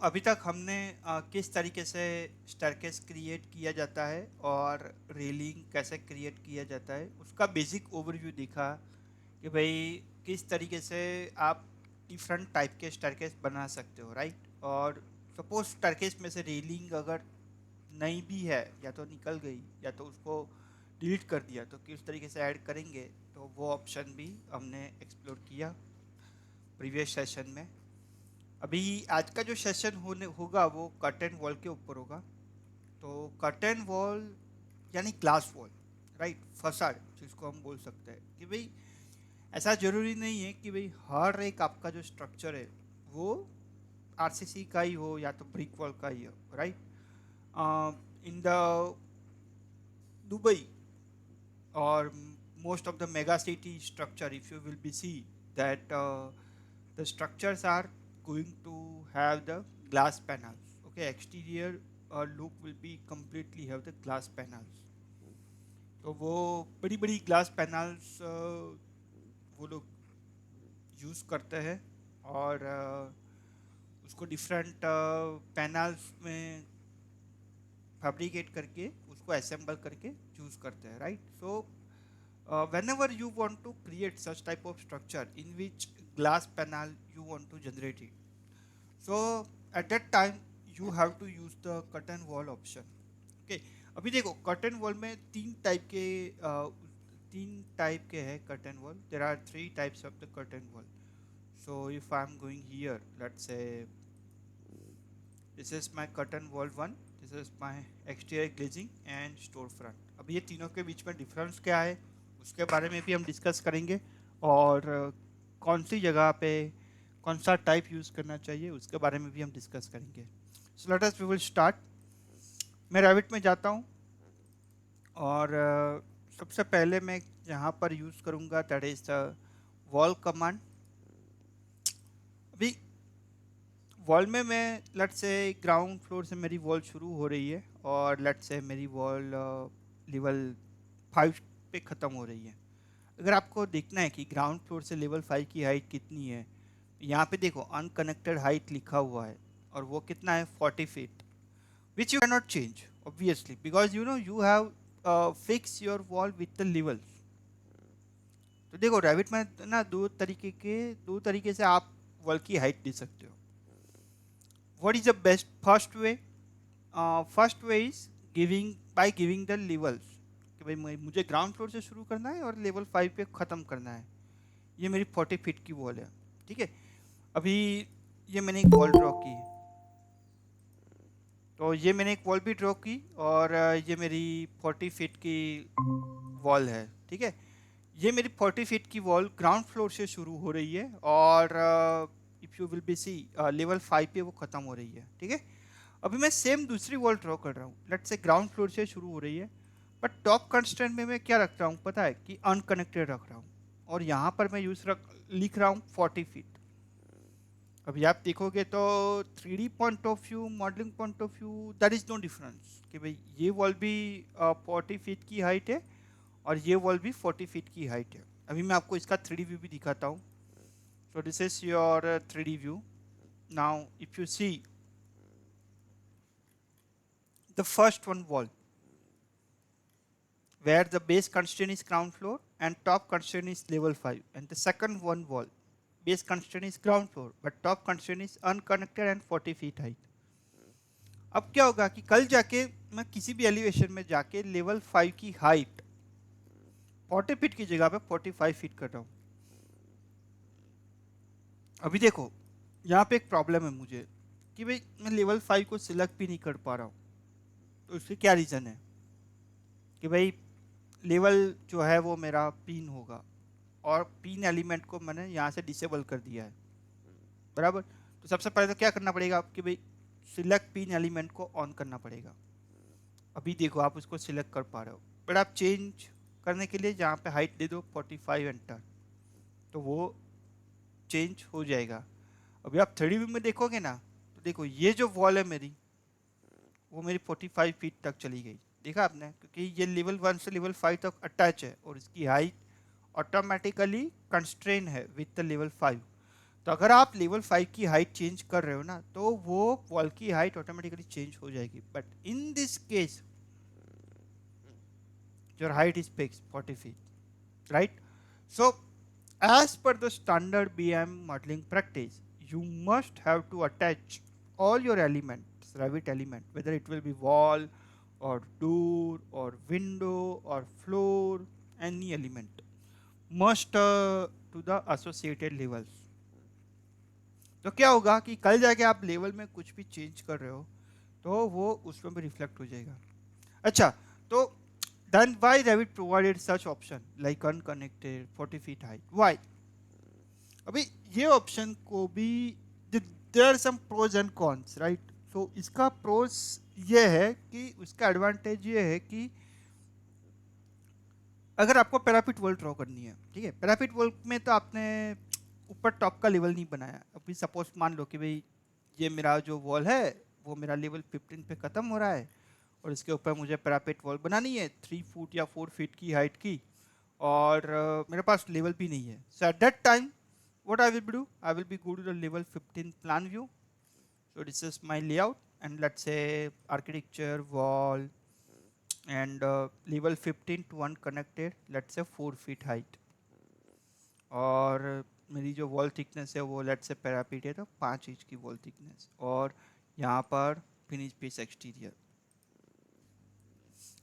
अभी तक हमने किस तरीके से स्टेयरकेस क्रिएट किया जाता है और रेलिंग कैसे क्रिएट किया जाता है उसका बेसिक ओवरव्यू देखा कि भाई किस तरीके से आप डिफरेंट टाइप के स्टेयरकेस बना सकते हो, राइट। और सपोज स्टेयरकेस में से रेलिंग अगर नहीं भी है या तो निकल गई या तो उसको डिलीट कर दिया तो किस तरीके से ऐड करेंगे, तो वो ऑप्शन भी हमने एक्सप्लोर किया प्रीवियस सेशन में। अभी आज का जो सेशन होने होगा वो कर्टेन वॉल के ऊपर होगा। तो कर्टेन वॉल यानी ग्लास वॉल, राइट, फसाड जिसको हम बोल सकते हैं कि भाई ऐसा जरूरी नहीं है कि भाई हर एक आपका जो स्ट्रक्चर है वो आरसीसी का ही हो या तो ब्रिक वॉल का ही हो, right. In the Dubai or most of the mega city structure, if you will be see that the structures are going to have the glass panels, okay, exterior look will be completely have the glass panels। तो वो बड़ी बड़ी glass panels वो लोग use करते हैं और उसको डिफरेंट पैनल्स में फैब्रिकेट करके उसको असेंबल करके चूज़ करते हैं, right. Whenever you want to create such type of structure in which glass panel you want to generate it, so at that time you have to use the curtain wall option, okay। अभी देखो curtain wall में तीन type के हैं curtain wall. There are three types of the curtain wall. So if I am going here, let's say this is my curtain wall one, this is my exterior glazing and store front. अब ये तीनों के बीच में difference क्या है उसके बारे में भी हम डिस्कस करेंगे और कौन सी जगह पे कौन सा टाइप यूज़ करना चाहिए उसके बारे में भी हम डिस्कस करेंगे। So let us we will start. मैं रैविट में जाता हूँ और सबसे पहले मैं यहाँ पर यूज़ करूँगा that is the wall command. अभी वॉल में मैं लेट्स से ग्राउंड फ्लोर से मेरी वॉल शुरू हो रही है और लेट्स से मेरी वॉल लेवल 5 पे ख़त्म हो रही है। अगर आपको देखना है कि ग्राउंड फ्लोर से लेवल 5 की हाइट कितनी है, यहाँ पे देखो अनकनेक्टेड हाइट लिखा हुआ है और वो कितना है 40 feet, which you can not change obviously because you know you have fix your wall with the levels. तो देखो रैबिट में ना दो तरीके से आप वॉल की हाइट दे सकते हो। What is the best first way? First way is giving by giving the levels कि भाई मुझे ग्राउंड फ्लोर से शुरू करना है और लेवल 5 पे ख़त्म करना है। ये मेरी 40 फीट की वॉल है, ठीक है। अभी ये मैंने एक वॉल ड्रॉ की, तो ये मैंने एक वॉल भी ड्रॉ की और ये मेरी 40 फीट की वॉल है, ठीक है। ये मेरी 40 फीट की वॉल ग्राउंड फ्लोर से शुरू हो रही है और if you will see level लेवल 5 पे वो ख़त्म हो रही है, ठीक है। अभी मैं सेम दूसरी वॉल ड्रॉ कर रहा हूँ, लेट्स से ग्राउंड फ्लोर से शुरू हो रही है बट टॉप कंस्ट्रेंट में मैं क्या रख रहा हूँ पता है कि अनकनेक्टेड रख रहा हूँ और यहाँ पर मैं लिख रहा हूँ 40 फीट। अभी आप देखोगे तो 3D point of view, modelling point of view, that is no difference कि भाई ये वॉल भी 40 फीट की हाइट है और ये वॉल भी 40 फीट की हाइट है। अभी मैं आपको इसका 3D व्यू भी दिखाता हूँ। सो this is your 3D view. Now if you see the first one wall where the base constraint is ground floor and top constraint is level 5, and the second one wall base constraint is ground floor but top constraint is unconnected and 40 feet height। अब क्या होगा कि कल जाके मैं किसी भी elevation में जाके लेवल 5 की हाइट 40 फीट की जगह पे 45 फीट कर रहा हूँ। अभी देखो यहाँ पे एक प्रॉब्लम है मुझे कि भाई मैं लेवल 5 को सिलेक्ट भी नहीं कर पा रहा हूँ। तो उसके क्या रीज़न है कि भाई लेवल जो है वो मेरा पिन होगा और पिन एलिमेंट को मैंने यहाँ से डिसेबल कर दिया है, बराबर। तो सबसे पहले तो क्या करना पड़ेगा आपके भाई सिलेक्ट पिन एलिमेंट को ऑन करना पड़ेगा। अभी देखो आप उसको सिलेक्ट कर पा रहे हो बट आप चेंज करने के लिए जहाँ पे हाइट दे दो 45 एंटर, तो वो चेंज हो जाएगा। अभी आप 3D व्यू में देखोगे ना तो देखो ये जो वॉल है मेरी वो मेरी 45 फीट तक चली गई, देखा आपने, क्योंकि ये लेवल 1 से लेवल 5 तक अटैच है और इसकी हाइट ऑटोमेटिकली कंस्ट्रेन है विथ द लेवल 5। तो अगर आप लेवल 5 की हाइट चेंज कर रहे हो ना, तो वो वॉल की हाइट ऑटोमेटिकली चेंज हो जाएगी. But in this case your height is fix 40 feet, right? So as per the standard BM modeling practice, you must have to attach all your elements, Revit element, whether it will be wall or door or window or floor, any element must to the associated levels. तो क्या होगा कि कल जाके आप level में कुछ भी चेंज कर रहे हो तो वो उसमें भी रिफ्लेक्ट हो जाएगा. अच्छा, तो then why Revit provided such option like unconnected 40 feet height? Why? अभी ये ऑप्शन को भी there are some pros and cons, right? So इसका प्रोज ये है कि उसका एडवांटेज ये है कि अगर आपको पैरापिट वॉल ड्रॉ करनी है, ठीक है, पैरापिट वॉल में तो आपने ऊपर टॉप का लेवल नहीं बनाया. अभी सपोज मान लो कि भाई ये मेरा जो वॉल है वो मेरा लेवल 15 पे ख़त्म हो रहा है और इसके ऊपर मुझे पैरापिट वॉल बनानी है 3 फुट या 4 फीट की हाइट की, और मेरे पास लेवल भी नहीं है. So at that time what I will do, I will be go to the level 15 plan view. So this is my layout, and let's say architecture wall, and level 15 to unconnected, let's say 4 feet height. और मेरी जो wall thickness है वो let's say पैरापीट है तो 5 inch की wall thickness, और यहाँ पर फिनिश पीस एक्सटीरियर.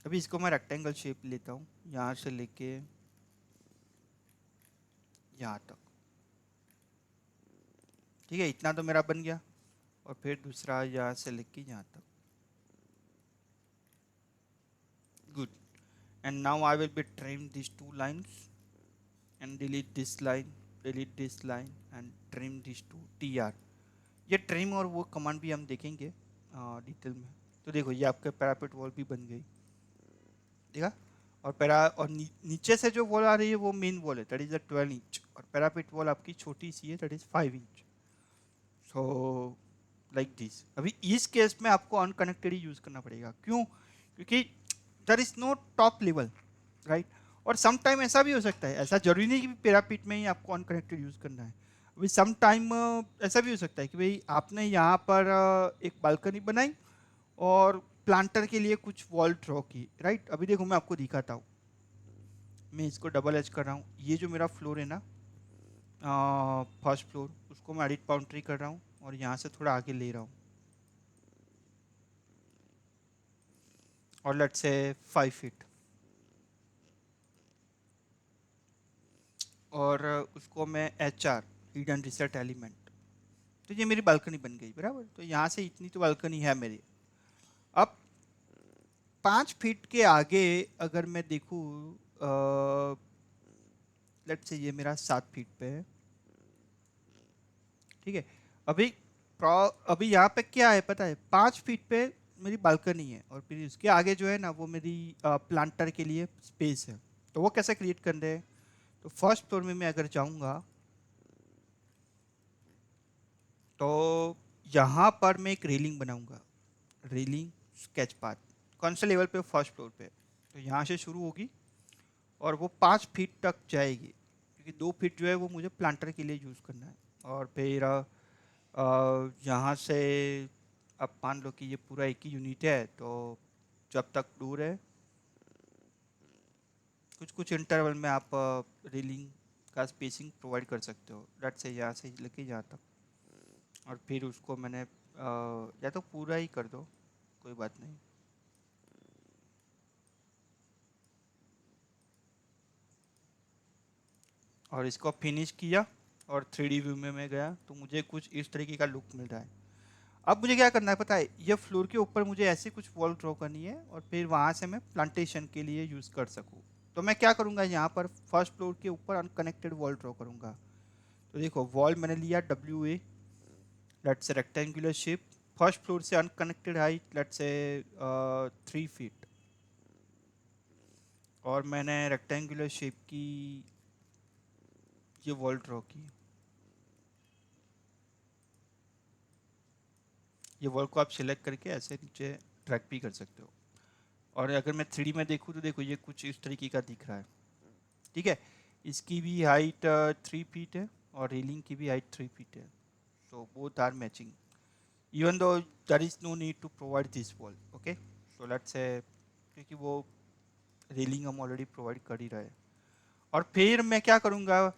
अभी इसको मैं रेक्टेंगल शेप लेता हूँ यहाँ से लेके यहाँ तक, ठीक है, इतना तो मेरा बन गया. और फिर दूसरा यहाँ से लेके यहाँ तक. Good. And now I will be trim this 2 lines and delete this line and trim these 2 tr. ये ट्रिम और वो कमांड भी हम देखेंगे डिटेल में. तो देखो ये आपके पैरापेट वॉल भी बन गई, देखा. और और नीचे से जो वॉल आ रही है वो मेन वॉल है, दैट इज अ 12 इंच, और पैरापेट वॉल आपकी छोटी सी है, that is 5 inch. So like this. अभी इस केस में आपको अनकनेक्टेड ही यूज करना पड़ेगा. क्यों? क्योंकि there is no top level, right? और सम टाइम ऐसा भी हो सकता है, ऐसा जरूरी नहीं कि पैरापीट में ही आपको अनकनेक्टेड यूज करना है. अभी सम टाइम ऐसा भी हो सकता है कि भाई आपने यहाँ पर एक बालकनी बनाई और प्लांटर के लिए कुछ वॉल ड्रॉ की, राइट? अभी देखो मैं आपको दिखाता हूँ. मैं इसको डबल एच कर रहा हूँ. ये जो मेरा फ्लोर है ना, फर्स्ट फ्लोर, उसको मैं एडिट बाउंड्री कर रहा हूँ और यहाँ से थोड़ा आगे ले रहा हूँ, और लेट्स से 5 फीट, और उसको मैं HR हिडन रिसेट एलिमेंट. तो ये मेरी बालकनी बन गई, बराबर. तो यहाँ से इतनी तो बालकनी है मेरी. अब 5 फीट के आगे अगर मैं देखूँ, लेट्स से ये मेरा 7 फीट पे है, ठीक है. अभी अभी यहाँ पे क्या है पता है, 5 फीट पे मेरी बालकनी है और फिर उसके आगे जो है ना वो मेरी प्लांटर के लिए स्पेस है. तो वो कैसे क्रिएट कर रहे हैं? तो फर्स्ट फ्लोर में मैं अगर जाऊँगा तो यहाँ पर मैं एक रेलिंग बनाऊंगा, रेलिंग स्केच पाथ. कौन से लेवल पे? फर्स्ट फ्लोर पे. तो यहाँ से शुरू होगी और वो 5 फीट तक जाएगी, क्योंकि 2 फीट जो है वो मुझे प्लांटर के लिए यूज़ करना है. और फिर यहाँ से अब मान लो कि ये पूरा एक ही यूनिट है, तो जब तक दूर है कुछ कुछ इंटरवल में आप रेलिंग का स्पेसिंग प्रोवाइड कर सकते हो. लेट्स से यहाँ से लेके यहाँ तक, और फिर उसको मैंने या तो पूरा ही कर दो, कोई बात नहीं. और इसको फिनिश किया और 3D व्यू में मैं गया तो मुझे कुछ इस तरीके का लुक मिल रहा है. अब मुझे क्या करना है पता है, ये फ्लोर के ऊपर मुझे ऐसे कुछ वॉल ड्रॉ करनी है और फिर वहाँ से मैं प्लांटेशन के लिए यूज़ कर सकूँ. तो मैं क्या करूँगा, यहाँ पर फर्स्ट फ्लोर के ऊपर अनकनेक्टेड वॉल ड्रॉ करूँगा. तो देखो वॉल मैंने लिया WA, let's say rectangular shape. First floor से unconnected height let's say 3 feet, और मैंने रेक्टेंगुलर शेप की ये वॉल ड्रॉ की. ये वॉल को आप सिलेक्ट करके ऐसे नीचे ड्रैग भी कर सकते हो. और अगर मैं 3D में देखूँ तो देखो ये कुछ इस तरीके का दिख रहा है, ठीक है. इसकी भी हाइट 3 फीट है, और रेलिंग की भी हाइट 3 फीट है. So both are matching. Even though there is no need to provide this wall. Okay. So let's say क्योंकि वो रेलिंग हम ऑलरेडी प्रोवाइड कर ही रहे हैं. और फिर मैं क्या करूँगा,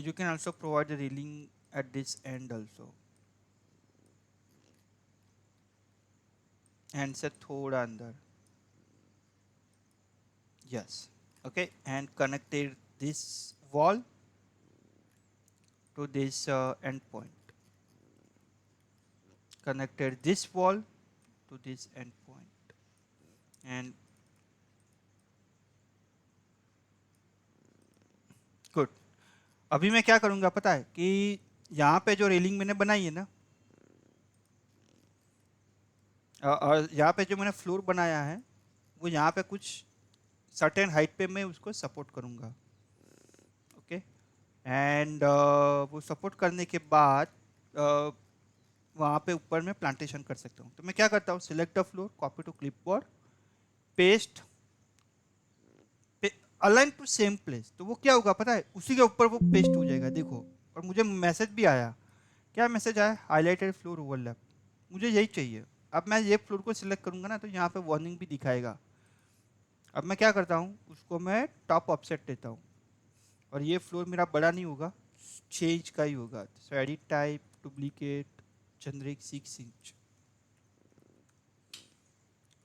you can also provide the railing at this end also. And से थोड़ा अंदर. Yes. Okay. And connected this wall to this end point. Connected this wall to this end point. And good. अभी मैं क्या करूँगा पता है कि यहाँ पे जो रेलिंग मैंने बनाई है ना, और यहाँ पे जो मैंने फ्लोर बनाया है वो यहाँ पे कुछ सर्टेन हाइट पे मैं उसको सपोर्ट करूँगा. ओके. एंड वो सपोर्ट करने के बाद वहाँ पे ऊपर में प्लांटेशन कर सकता हूँ. तो मैं क्या करता हूँ, select the floor, copy to clipboard, paste, align to same place. तो वो क्या होगा पता है, उसी के ऊपर वो पेस्ट हो जाएगा. देखो, और मुझे मैसेज भी आया. क्या मैसेज आया, हाईलाइटेड फ्लोर ओवरलैप. मुझे यही चाहिए. अब मैं ये फ्लोर को सिलेक्ट करूंगा ना तो यहाँ पे वार्निंग भी दिखाएगा. अब मैं क्या करता हूँ, उसको मैं टॉप ऑफसेट देता हूँ. और ये फ्लोर मेरा बड़ा नहीं होगा, 6 इंच का ही होगा. So edit type, duplicate, generic 6 inch.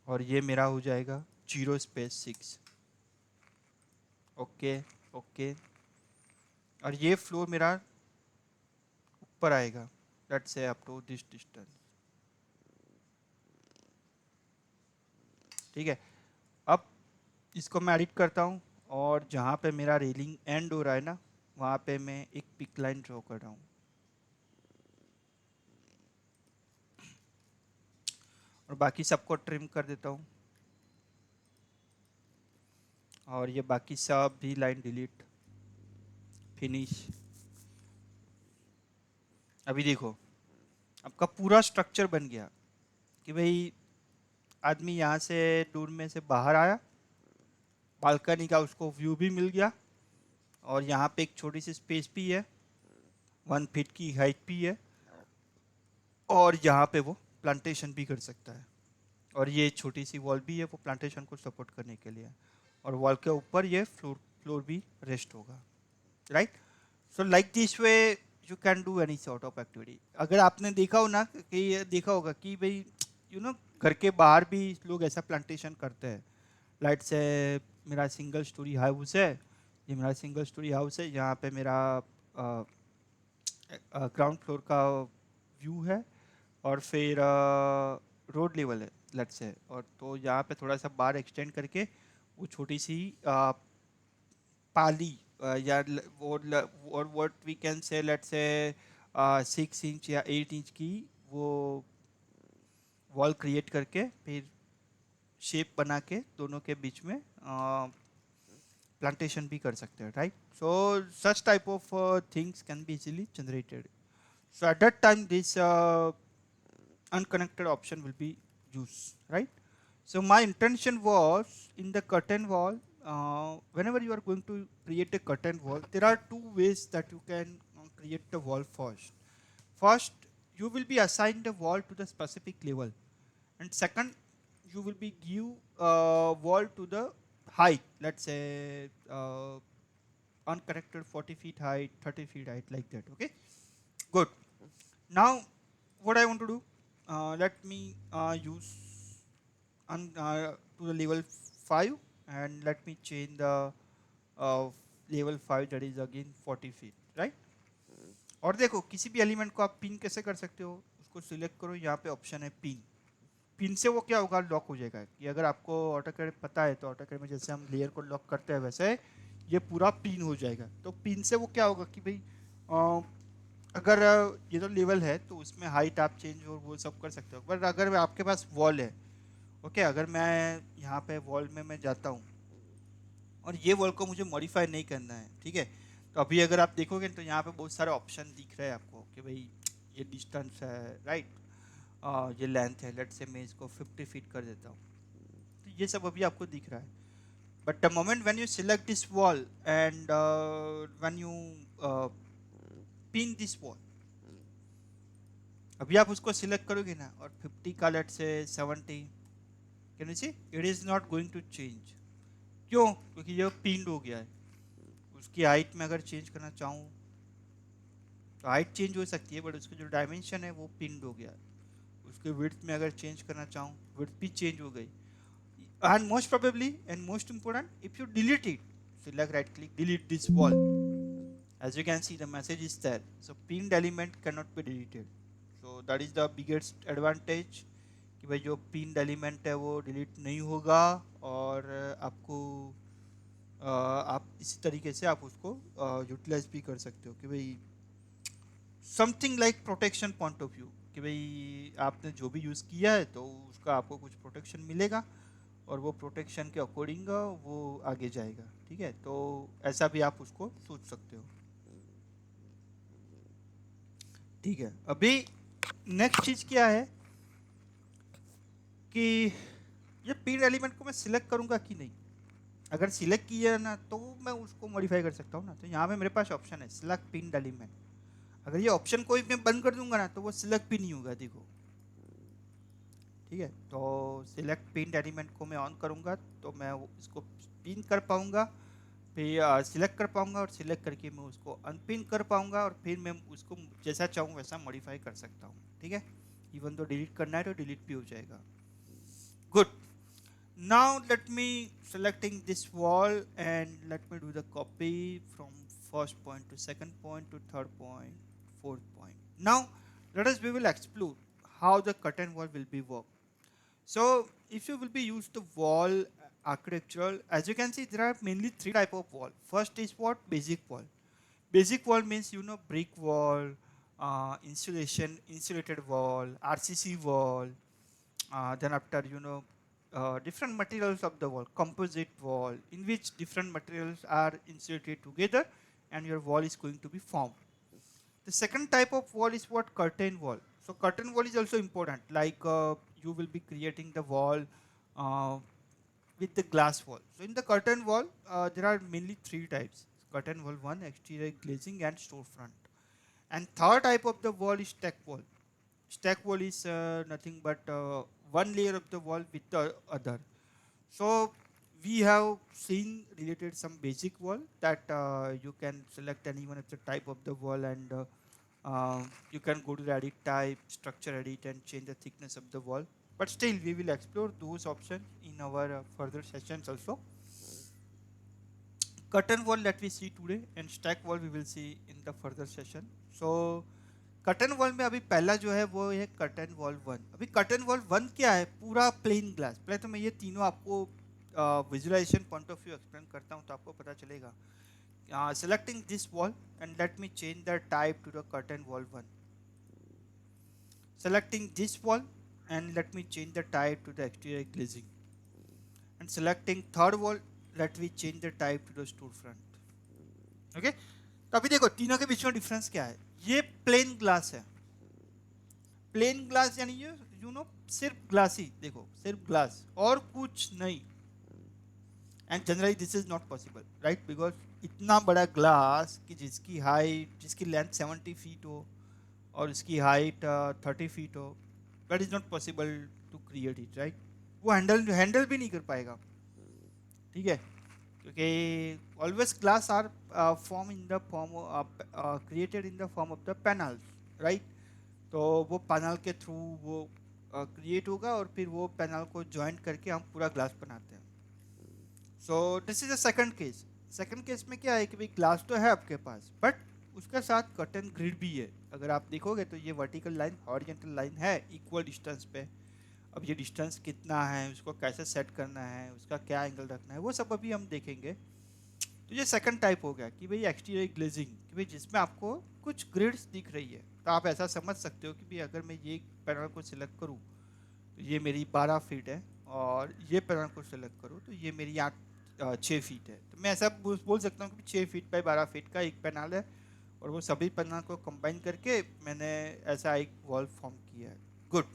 और ये मेरा हो जाएगा 0 स्पेस 6. ओके. ओके. और ये फ्लोर मेरा ऊपर आएगा, let's say up to this distance. ठीक है. अब इसको मैं एडिट करता हूँ और जहाँ पे मेरा रेलिंग एंड हो रहा है ना, वहाँ पे मैं एक पिक लाइन ड्रॉ कर रहा हूँ. और बाकी सबको ट्रिम कर देता हूँ. और ये बाकी सब भी लाइन डिलीट, फिनिश. अभी देखो, आपका पूरा स्ट्रक्चर बन गया कि भाई आदमी यहाँ से डोर में से बाहर आया, बालकनी का उसको व्यू भी मिल गया, और यहाँ पे एक छोटी सी स्पेस भी है, 1 फीट की हाइट भी है, और यहाँ पे वो प्लांटेशन भी कर सकता है. और ये छोटी सी वॉल भी है वो प्लांटेशन को सपोर्ट करने के लिए. और वॉल के ऊपर ये फ्लोर भी रेस्ट होगा. Right. So like this way you can do any sort of activity. अगर आपने देखा हो ना कि देखा होगा कि भाई घर के बाहर भी लोग ऐसा प्लांटेशन करते हैं. लाइट से मेरा सिंगल स्टोरी हाउस है, ये मेरा सिंगल स्टोरी हाउस है, यहाँ पे मेरा ग्राउंड फ्लोर का व्यू है, और फिर रोड लेवल है लेट्स से. और तो यहाँ पे थोड़ा सा बार एक्सटेंड करके वो छोटी सी पाली या और what we can say let's say 6 inch या 8 इंच की वो वॉल क्रिएट करके फिर शेप बना के दोनों के बीच में प्लांटेशन भी कर सकते हैं. Right. So such type of things can be easily generated. So at that time this unconnected option will be used. Right. So my intention was in the curtain wall, whenever you are going to create a curtain wall, there are two ways that you can create the wall first. First, you will be assigned a wall to the specific level, and second, you will be give wall to the height. Let's say unconnected 40 feet height, 30 feet height, like that. Okay. Good. Now, what I want to do, let me use to the level 5, and let me change the level 5, that is again 40 feet. Right. और देखो, किसी भी element को आप pin कैसे कर सकते हो, उसको सिलेक्ट करो, यहाँ पे ऑप्शन है पिन. पिन से वो क्या होगा, लॉक हो जाएगा. कि अगर आपको ऑटोकैड पता है तो ऑटोकैड में जैसे हम लेयर को लॉक करते हैं वैसे ये पूरा पिन हो जाएगा. तो पिन से वो क्या होगा कि भाई अगर ये तो लेवल है तो उसमें हाइट आप चेंज और वो सब कर सकते हो. बट अगर आपके पास वॉल है, ओके, अगर मैं यहाँ पे वॉल में मैं जाता हूँ और ये वॉल को मुझे मॉडिफाई नहीं करना है, ठीक है, तो अभी अगर आप देखोगे तो यहाँ पे बहुत सारे ऑप्शन दिख रहे हैं आपको कि भाई ये डिस्टेंस है, राइट, ये लेंथ है. लेट से मैं इसको 50 फीट कर देता हूँ. तो ये सब अभी आपको दिख रहा है. but the moment when you select this wall and when you uh, pin this wall, अभी आप उसको सिलेक्ट करोगे ना और 50 का let say 70, can you see it is not going to change. क्यों? क्योंकि ये पिंड हो गया है. उसकी हाइट में अगर चेंज करना चाहूँ तो हाइट चेंज हो सकती है, बट उसका जो डायमेंशन है वो पिंड हो गया है. उसके विड्थ में अगर चेंज करना चाहूँ, विड्थ भी चेंज हो गई. And most probably and most important, if you delete it, select right click, delete this wall. As you can see, the message is there. So pinned element cannot be deleted. So that is the biggest advantage कि भाई जो pinned element है वो delete नहीं होगा. और आपको आप इसी तरीके से आप उसको यूटिलाइज भी कर सकते हो कि भाई something like protection point of view, कि भाई आपने जो भी यूज़ किया है तो उसका आपको कुछ प्रोटेक्शन मिलेगा और वो प्रोटेक्शन के अकॉर्डिंग वो आगे जाएगा. ठीक है, तो ऐसा भी आप उसको सोच सकते हो. ठीक है, अभी नेक्स्ट चीज़ क्या है कि ये पिन एलिमेंट को मैं सिलेक्ट करूंगा कि नहीं. अगर सिलेक्ट किया ना तो मैं उसको मॉडिफाई कर सकता हूँ ना. तो यहाँ पे मेरे पास ऑप्शन है सिलेक्ट पिन एलिमेंट. अगर ये ऑप्शन कोई मैं बंद कर दूंगा ना तो वो सिलेक्ट भी नहीं होगा. देखो, ठीक है, तो सिलेक्ट पिन एलिमेंट को मैं ऑन करूंगा तो मैं इसको पिन कर पाऊंगा, फिर सिलेक्ट कर पाऊंगा और सिलेक्ट करके मैं उसको अनपिन कर पाऊंगा और फिर मैं उसको जैसा चाहूँ वैसा मॉडिफाई कर सकता हूँ. ठीक है, इवन तो डिलीट करना है तो डिलीट भी हो जाएगा. Good. Now let me selecting this wall and let me do the copy from first point to second point to third point, fourth point. Now let us we will explore how the curtain wall will be work. So if you will be used the wall architectural, as you can see there are mainly three type of wall. First is what? Basic wall. Basic wall means brick wall, insulated wall, RCC wall. Then after different materials of the wall, composite wall, in which different materials are insulated together and your wall is going to be formed. The second type of wall is what? Curtain wall. So curtain wall is also important. Like you will be creating the wall uh, with the glass wall. So in the curtain wall, there are mainly three types: curtain wall 1, exterior glazing, and storefront. And third type of the wall is stack wall. Stack wall is nothing but one layer of the wall with the other. So we have seen related some basic wall that you can select any one of the type of the wall and you can go to the edit type, structure edit and change the thickness of the wall. But still we will explore those options in our further sessions also. Curtain wall that we see today and stack wall we will see in the further session. So curtain wall में अभी पहला जो है वो है curtain wall 1. अभी curtain wall 1 क्या है? पूरा प्लेन ग्लास. पहले तो मैं ये तीनों आपको visualisation point of view explain करता हूँ तो आपको पता चलेगा. Selecting this wall and let me change the type to the curtain wall 1. Selecting this wall and let me change the type to the exterior glazing. And selecting third wall, let me change the type to the store front. Okay, तो अभी देखो तीनों के बीच में difference क्या है. ये plane glass है. प्लेन ग्लास यानी ये सिर्फ ग्लास ही. देखो सिर्फ ग्लास और कुछ नहीं. And generally this is not possible, right? Because इतना बड़ा ग्लास कि जिसकी हाइट, जिसकी लेंथ 70 फीट हो और उसकी हाइट 30 फीट हो, that is not possible to create it, right? वो हैंडल भी नहीं कर पाएगा. ठीक है, क्योंकि always glass are form in the form created in the form of the panels, right? तो वो पैनल के थ्रू वो क्रिएट होगा और फिर वो पैनल को ज्वाइंट करके हम पूरा ग्लास बनाते हैं. सो this is a second case. Second case में क्या है कि भाई ग्लास तो है आपके पास बट उसके साथ कर्टन ग्रिड भी है. अगर आप देखोगे तो ये वर्टिकल लाइन, हॉरिजॉन्टल लाइन है इक्वल डिस्टेंस पे. अब ये डिस्टेंस कितना है, उसको कैसे सेट करना है, उसका क्या एंगल रखना है, वो सब अभी हम देखेंगे. तो ये सेकंड टाइप हो गया कि भाई एक्सटीरियर ग्लेजिंग, कि भाई जिसमें आपको कुछ ग्रिड्स दिख रही है. तो आप ऐसा समझ सकते हो कि भाई अगर मैं ये पैनल को सिलेक्ट करूँ तो ये मेरी 12 फीट है और ये पैनल को सिलेक्ट करूँ तो ये मेरी 6 फीट है. तो मैं ऐसा बोल सकता हूँ कि 6 फीट बाई 12 फीट का एक पैनल है और वो सभी पैनल को कंबाइन करके मैंने ऐसा एक वॉल फॉर्म किया है. Good.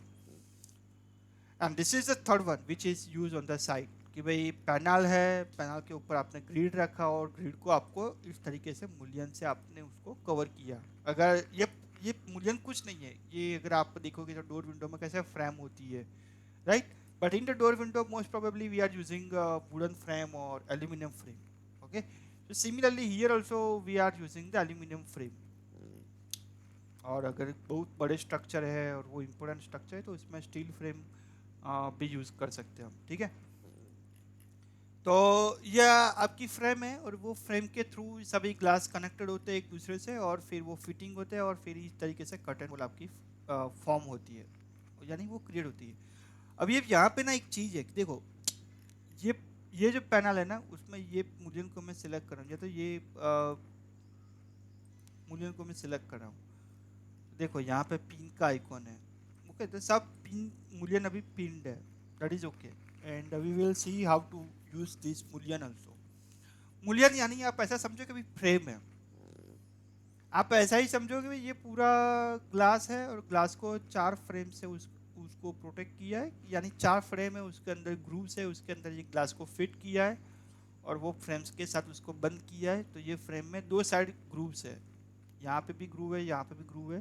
And this is the third one which is used on the side. कि भाई पैनल है, पैनल के ऊपर आपने ग्रिड रखा और ग्रिड को आपको इस तरीके से मूल्यन से आपने उसको कवर किया। अगर ये मूल्यन कुछ नहीं है, ये अगर आप देखोगे तो डोर विंडो में कैसे फ्रेम होती है, right? But in the door window most probably we are using wooden frame और aluminium frame, okay? So similarly here also we are using the aluminum frame। और अगर बहुत बड़े स्ट्रक्चर है और वो इम्पोर्टेंट स्ट्रक्चर है तो उसमें स्टील फ्रेम भी यूज़ कर सकते हैं हम, ठीक है? तो यह आपकी फ्रेम है और वो फ्रेम के थ्रू सभी ग्लास कनेक्टेड होते हैं एक दूसरे से और फिर वो फिटिंग होते हैं और फिर इस तरीके से कर्टन वॉल आपकी फॉर्म होती है, यानी वो क्रिएट होती है। अब ये यहाँ पे ना एक चीज़ है, देखो ये जो पैनल है ना उसमें ये मूल्यन को मैं सिलेक्ट कर रहा हूँ, या तो ये मूल्यन को मैं सिलेक्ट कर रहा हूँ, देखो यहाँ पे पिन का आइकॉन है, ओके? तो सब पिन मूल्यन अभी पिन्ड है, that is okay, and we will see how to use this mullion also. Mullion यानी आप ऐसा समझो कि फ्रेम है, आप ऐसा ही समझो कि ये पूरा ग्लास है और ग्लास को 4 फ्रेम से उसको प्रोटेक्ट किया है, यानी 4 फ्रेम है, उसके अंदर ग्रूव्स है, उसके अंदर ये ग्लास को फिट किया है और वो फ्रेम्स के साथ उसको बंद किया है। तो ये फ्रेम में 2 साइड ग्रूव्स है, यहाँ पे भी ग्रूव है, यहाँ पे भी ग्रूव है,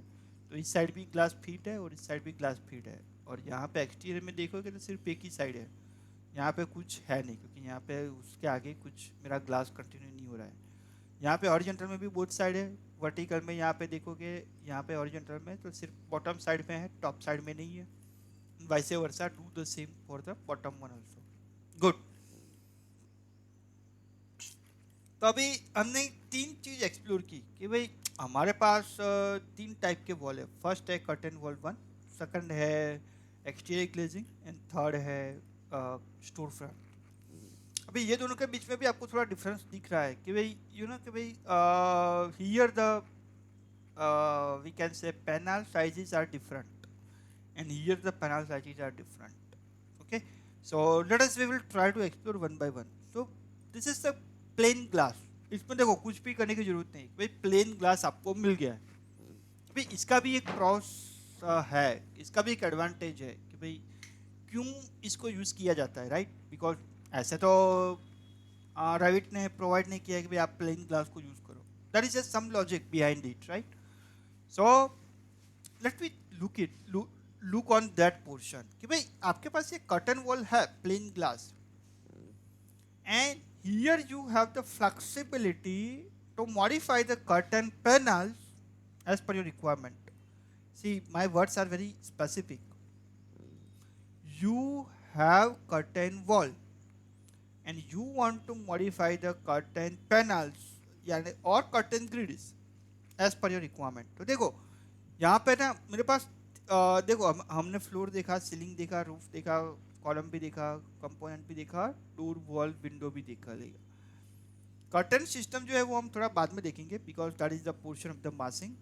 तो इस साइड भी ग्लास फिट है और इस साइड भी ग्लास फिट है। और यहाँ पे एक्सटीरियर में देखोगे तो सिर्फ एक ही साइड है, यहाँ पे कुछ है नहीं, क्योंकि यहाँ पे उसके आगे कुछ मेरा ग्लास कंटिन्यू नहीं हो रहा है। यहाँ पे हॉरिजॉन्टल में भी बोथ साइड है, वर्टिकल में यहाँ पे देखोगे, यहाँ पे हॉरिजॉन्टल में तो सिर्फ बॉटम साइड में है, टॉप साइड में नहीं है। Vice versa, do the same for the bottom one also. Good. तो अभी हमने 3 चीज एक्सप्लोर की कि भाई हमारे पास 3 टाइप के वॉल है। फर्स्ट है कर्टन वॉल 1, सेकंड है एक्सटीरियर ग्लेजिंग एंड थर्ड है स्टोर फ्रंट। अभी ये दोनों के बीच में भी आपको थोड़ा डिफरेंस दिख रहा है कि भाई कि भाई here the we can say panel sizes are different and here the panel sizes are different, okay? So let us we will try to explore one by one. So this is the plain glass. इसमें देखो कुछ भी करने की जरूरत नहीं, भाई plane glass आपको मिल गया है। भाई इसका भी एक प्रॉस है, इसका भी एक एडवांटेज है कि भाई क्यों इसको यूज़ किया जाता है, राइट? बिकॉज ऐसे तो रेविट ने प्रोवाइड नहीं किया है कि भाई आप प्लेन ग्लास को यूज़ करो, that is just some logic behind it, right? So let me look on that portion कि भाई आपके पास ये कर्टन वॉल है plain glass, and here you have the flexibility to modify the curtain panels as per your requirement. See, my words are very specific. You have curtain wall and you want to modify the curtain panels यानी और curtain grids as per your requirement। तो देखो यहाँ पे ना मेरे पास देखो हमने फ्लोर देखा, सीलिंग देखा, रूफ देखा, कॉलम भी देखा, कंपोनेंट भी देखा, डोर वॉल विंडो भी देखा लेगा। कर्टन सिस्टम जो है वो हम थोड़ा बाद में देखेंगे because that is the portion of the massing.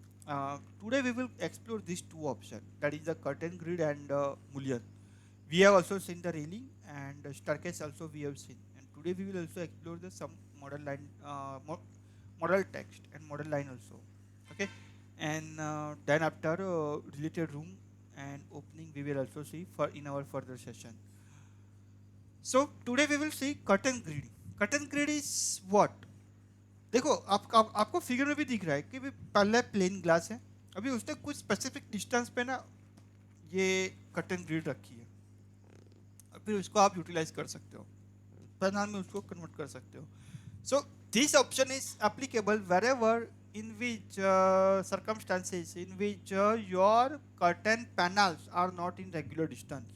Today we will explore this 2 option, that is the curtain grid and mullion. We have also seen the railing and staircase also we have seen, and today we will also explore the some model line, model text and model line also, okay? And then after related room and opening we will also see for in our further session. So today we will see curtain grid. Curtain grid is what? देखो आपको figure में भी दिख रहा है कि पहले plane glass है, अभी उसने कुछ स्पेसिफिक डिस्टेंस पे ना ये कर्टन ग्रिड रखी है और फिर उसको आप यूटिलाइज कर सकते हो, पैनल में उसको कन्वर्ट कर सकते हो। So this option is applicable wherever in which circumstances in which your curtain panels are not in regular distance,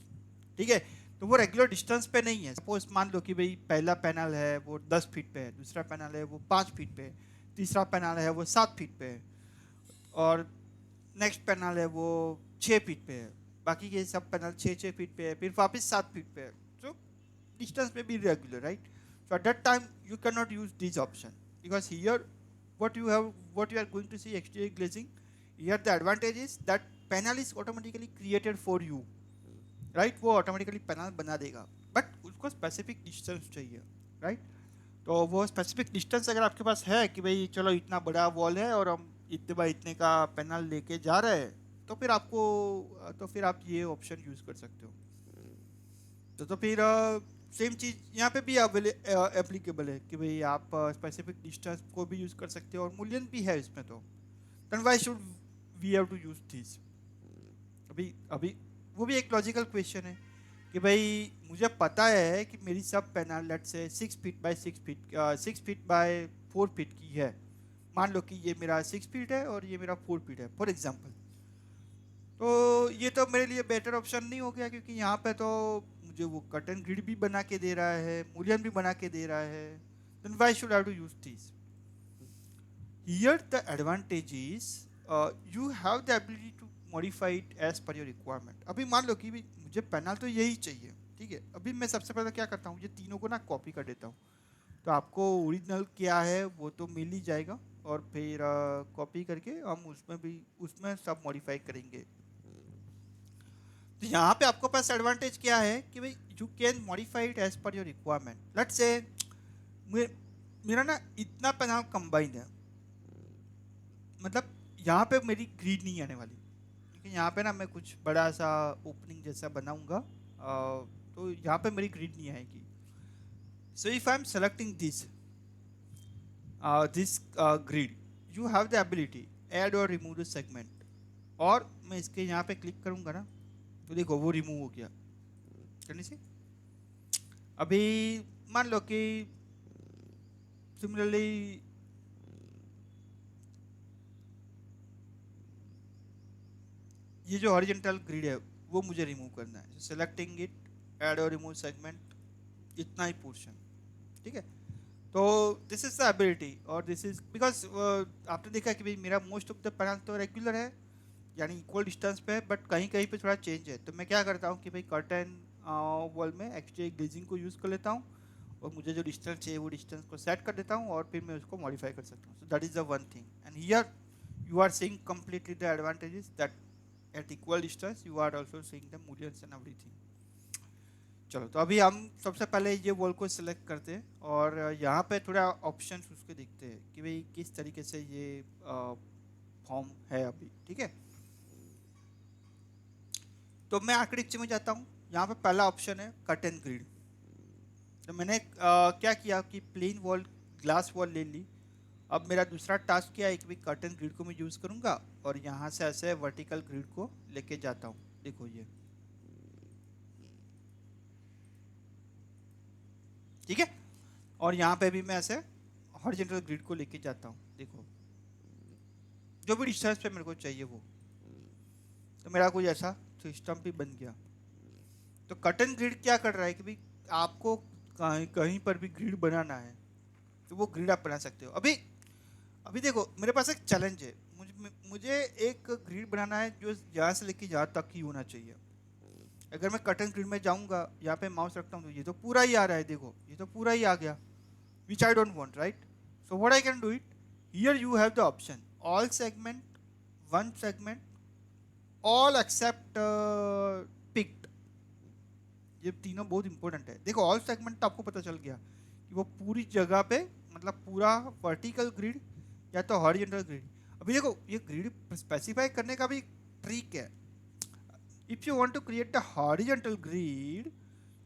ठीक है? तो वो रेगुलर डिस्टेंस पे नहीं है। सपोज मान लो कि भाई पहला पैनल है वो 10 फीट पे है, दूसरा पैनल है वो 5 फीट पे है, तीसरा पैनल है वो 7 फीट पे है और नेक्स्ट पैनल है वो 6 फीट पे है, बाकी के सब पैनल 6 फीट पे है, फिर वापस 7 फीट पे है। सो डिस्टेंस में भी regular, right? So at that time you can not use this option because here what you are going to see exterior glazing, here the advantage is that panel is automatically created for you, right? वो automatically panel बना देगा, but उसको specific distance चाहिए, right? तो वो specific distance अगर आपके पास है कि भाई चलो इतना बड़ा वॉल है और हम इतने बाय इतने का पैनल लेके जा रहे हैं, तो फिर आप ये ऑप्शन यूज कर सकते हो। तो फिर सेम चीज़ यहाँ पे भी एप्लीकेबल है कि भाई आप स्पेसिफिक डिस्टेंस को भी यूज़ कर सकते हो और मूल्यन भी है इसमें। तो then why should we have to use this? अभी अभी वो भी एक लॉजिकल क्वेश्चन है कि भाई मुझे पता है कि मेरी सब पैनल लेट से 6 feet by 6 feet 6 feet by 4 feet की है। मान लो कि ये मेरा 6 फीट है और ये मेरा 4 फीट है फॉर एग्जाम्पल। तो ये तो मेरे लिए बेटर ऑप्शन नहीं हो गया, क्योंकि यहाँ पे तो मुझे वो कर्टन ग्रिड भी बना के दे रहा है, मूल्यन भी बना के दे रहा है। Then why should I to use this? Here the advantage is you have the ability to modify it as per your requirement. अभी मान लो कि भी मुझे पैनल तो यही चाहिए, ठीक है। अभी मैं सबसे पहले क्या करता हूँ, ये तीनों को ना कॉपी कर देता हूँ। तो आपको ओरिजिनल क्या है वो तो मिल ही जाएगा, और फिर कॉपी करके हम उसमें सब मॉडिफाई करेंगे। तो यहाँ पे आपको पास एडवांटेज क्या है कि भाई you can modify it as per your requirement. Let's say मेरा ना इतना पैनल कंबाइंड है, मतलब यहाँ पे मेरी ग्रिड नहीं आने वाली, क्योंकि यहाँ पे ना मैं कुछ बड़ा सा ओपनिंग जैसा बनाऊंगा, तो यहाँ पे मेरी ग्रिड नहीं आएगी। सो if I M selecting this grid, you have the ability add और रिमूव द सेगमेंट। और मैं इसके यहाँ पे क्लिक करूंगा ना, तो देखो वो रिमूव हो गया करने से। अभी मान लो कि सिमिलरली ये जो हॉरिजॉन्टल ग्रिड है वो मुझे रिमूव करना है। सेलेक्टिंग इट, ऐड और रिमूव सेगमेंट, इतना ही पोर्शन, ठीक है। तो दिस इज द एबिलिटी, और दिस इज बिकॉज आपने देखा कि भाई मेरा मोस्ट ऑफ द पैनल तो रेगुलर है, यानी इक्वल डिस्टेंस पे है, बट कहीं कहीं पे थोड़ा चेंज है। तो मैं क्या करता हूँ कि भाई कर्टन वॉल में एक्चुअली ग्लेजिंग को यूज़ कर लेता हूँ, और मुझे जो डिस्टेंस चाहिए वो डिस्टेंस को सेट कर देता हूँ, और फिर मैं उसको मॉडिफाई कर सकता हूँ। So that is the one thing, and here you are seeing completely the advantages that at equal distance you are also seeing the mullions and everything. चलो, तो अभी हम सबसे पहले ये वॉल को सिलेक्ट करते हैं, और यहाँ पे थोड़ा ऑप्शंस उसके देखते हैं कि भाई किस तरीके से ये फॉर्म है अभी, ठीक है। तो मैं आर्किटेक्चर में जाता हूँ, यहाँ पे पहला ऑप्शन है कट एंड ग्रिड। तो मैंने क्या किया कि प्लेन वॉल, ग्लास वॉल ले ली। अब मेरा दूसरा टास्क क्या है कि कट एंड ग्रिड को मैं यूज़ करूँगा, और यहाँ से ऐसे वर्टिकल ग्रिड को लेके जाता हूँ, देखो ये, ठीक है। और यहाँ पे भी मैं ऐसे हॉरिजॉन्टल ग्रिड को लेके जाता हूँ, देखो जो भी डिस्टेंस पे मेरे को चाहिए वो। तो मेरा कोई ऐसा सिस्टम भी बन गया। तो कट एंड ग्रिड क्या कर रहा है कि भाई आपको कहीं कहीं पर भी ग्रिड बनाना है तो वो ग्रिड आप बना सकते हो। अभी अभी देखो मेरे पास एक चैलेंज है, मुझे एक ग्रिड बनाना है जो यहाँ से लेके यहाँ तक ही होना चाहिए। अगर मैं कट एंड ग्रिड में जाऊँगा, यहाँ पे माउस रखता हूँ, तो ये तो पूरा ही आ रहा है, देखो ये तो पूरा ही आ गया, which I don't want, right. So what I can do it, here you have the option all segment, one segment, all except picked. ये तीनों बहुत इंपॉर्टेंट है। देखो ऑल सेगमेंट तो आपको पता चल गया कि वो पूरी जगह पे, मतलब पूरा वर्टिकल ग्रिड या तो हॉरिजॉन्टल ग्रिड। अभी देखो ये ग्रिड स्पेसिफाई करने का भी ट्रिक है। If you want to create the horizontal grid,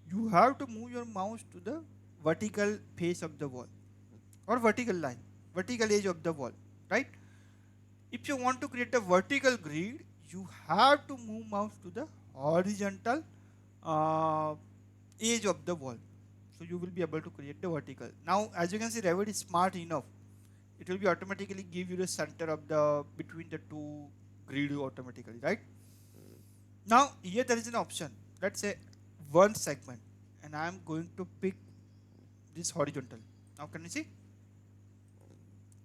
you have to move your mouse to the vertical face of the wall or vertical line, vertical edge of the wall, right. If you want to create a vertical grid, you have to move mouse to the horizontal uh, edge of the wall, so you will be able to create the vertical. Now as you can see, Revit is smart enough, it will be automatically give you the center of the between the two grid automatically, right. Now here there is an option, let's say one segment, and I am going to pick this horizontal. Now can you see,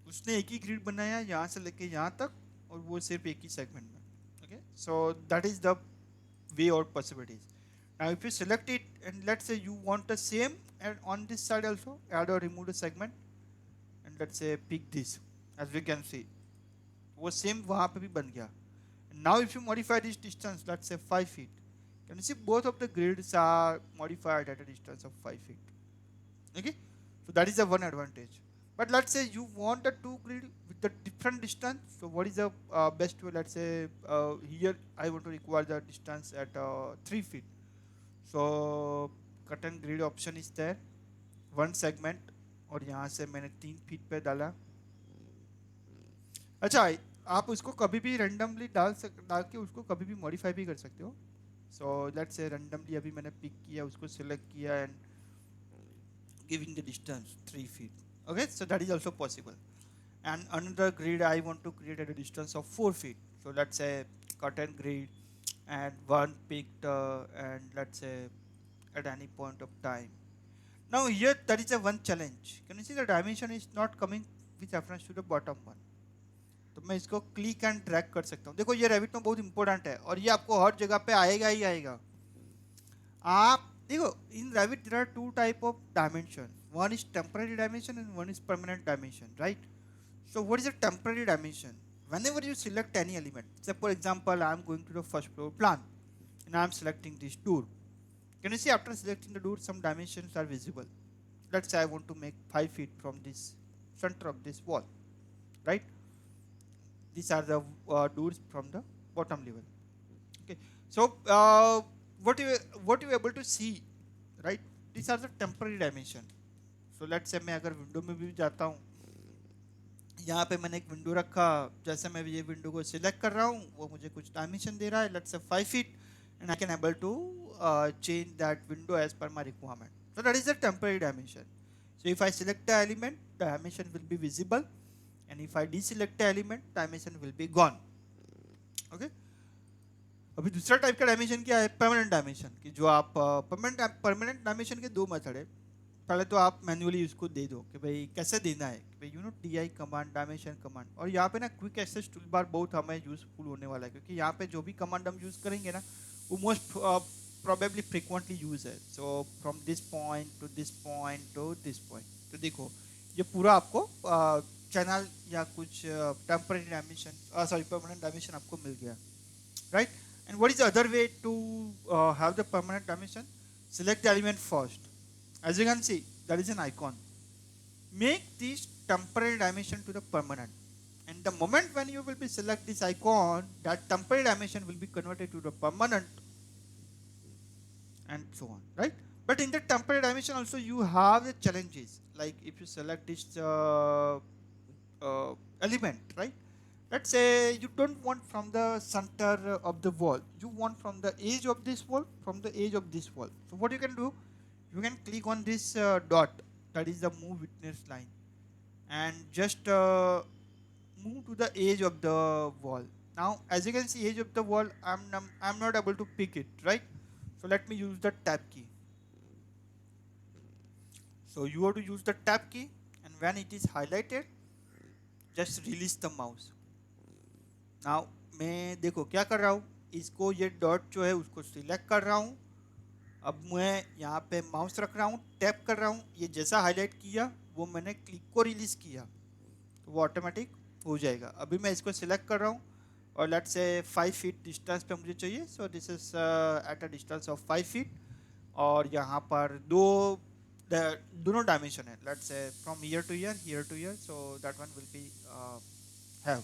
उसने एक ही grid बनाया यहाँ से लेके यहाँ तक, और वो सिर्फ एक ही सेगमेंट में, okay. So that is the way और possibilities. Now if you select it and let's say you want the same and on this side also add और remove the segment, and let's say pick this, as we can see वो same वहाँ पे भी बन गया। Now if you modify this distance, let's say 5 feet, can you see both of the grids are modified at a distance of 5 feet, okay. So that is the one advantage. But let's say you want the two grid with the different distance, so what is the best way? Let's say here I want to require the distance at 3 feet, so cut and grid option is there, 1 segment, और यहाँ से मैंने 3 feet पे डाला। अच्छा, आप उसको कभी भी रेंडमली डाल के उसको कभी भी मॉडिफाई भी कर सकते हो। सो लेट्स से रेंडमली अभी मैंने पिक किया, उसको सिलेक्ट किया and giving the distance 3 feet. Okay, so that is also possible. And another grid I want to create at a distance of 4 feet. So let's say cut and grid and one picked and let's say at any point of time. Now here that is a one challenge. Can you see the dimension is not coming with reference to the bottom one? तो मैं इसको click and drag कर सकता हूँ। देखो ये Revit में बहुत इंपॉर्टेंट है और ये आपको हर जगह पे आएगा ही आएगा। आप देखो in Revit there are 2 type of dimension, one is temporary dimension and one is permanent dimension, right? So what is a temporary dimension? Whenever you select any element, say for example I am going to the first floor plan and I am selecting this door. Can you see after selecting the door some dimensions are visible? Let's say I want to make 5 feet from this center of this wall, right? These are the doors from the bottom level. Okay, so what you able to see, right? These are the temporary dimension. So let's say मैं अगर window में भी जाता हूँ, यहाँ पे मैंने एक विंडो रखा, जैसे मैं ये विंडो को सिलेक्ट कर रहा हूँ वो मुझे कुछ डायमेंशन दे रहा है, let's say 5 feet, and I can able to change that window as per my requirement. So that is the temporary dimension. So if I select the element, the dimension will be visible, and if I deselect the element, dimension will be gone. Okay. अभी दूसरा type का dimension क्या है? Permanent dimension, कि जो आप permanent dimension के 2 method है। पहले तो आप मैन्युअली उसको दे दो कि भाई कैसे देना है, कि भाई you know DI command, dimension command, और यहाँ पे ना क्विक एक्सेस टूल बार बहुत हमें यूजफुल होने वाला है, क्योंकि यहाँ पे जो भी कमांड हम यूज करेंगे ना वो मोस्ट प्रोबेबली फ्रिक्वेंटली यूज है। So from this point two this point two this point, तो देखो ये पूरा आपको चैनल या कुछ temporary dimension, sorry permanent dimension आपको मिल गया, right? And what is the other way to have the permanent dimension? Select the element first. As you can see, there is an icon. Make this temporary dimension to the permanent. And the moment when you will be select this icon, that temporary dimension will be converted to the permanent, and so on, right? But in the temporary dimension also you have the challenges. Like if you select this element, right? Let's say you don't want from the center of the wall, you want from the edge of this wall, from the edge of this wall. So what you can do, you can click on this dot, that is the move witness line, and just move to the edge of the wall. Now as you can see, edge of the wall, I'm not able to pick it, right? So let me use the tab key. So you have to use the tab key, and when it is highlighted, just release the mouse. Now मैं देखो क्या कर रहा हूँ, इसको ये dot जो है उसको सिलेक्ट कर रहा हूँ, अब मैं यहाँ पे माउस रख रहा हूँ, टैप कर रहा हूँ, ये जैसा हाईलाइट किया वो मैंने क्लिक को रिलीज किया तो वो ऑटोमेटिक हो जाएगा। अभी मैं इसको सिलेक्ट कर रहा हूँ और लेट्स से 5 feet डिस्टेंस पे मुझे चाहिए, सो this is at a distance of 5 feet, और यहाँ पर दोनों डायमेंशन है, let's say from here to here, so that one will be have.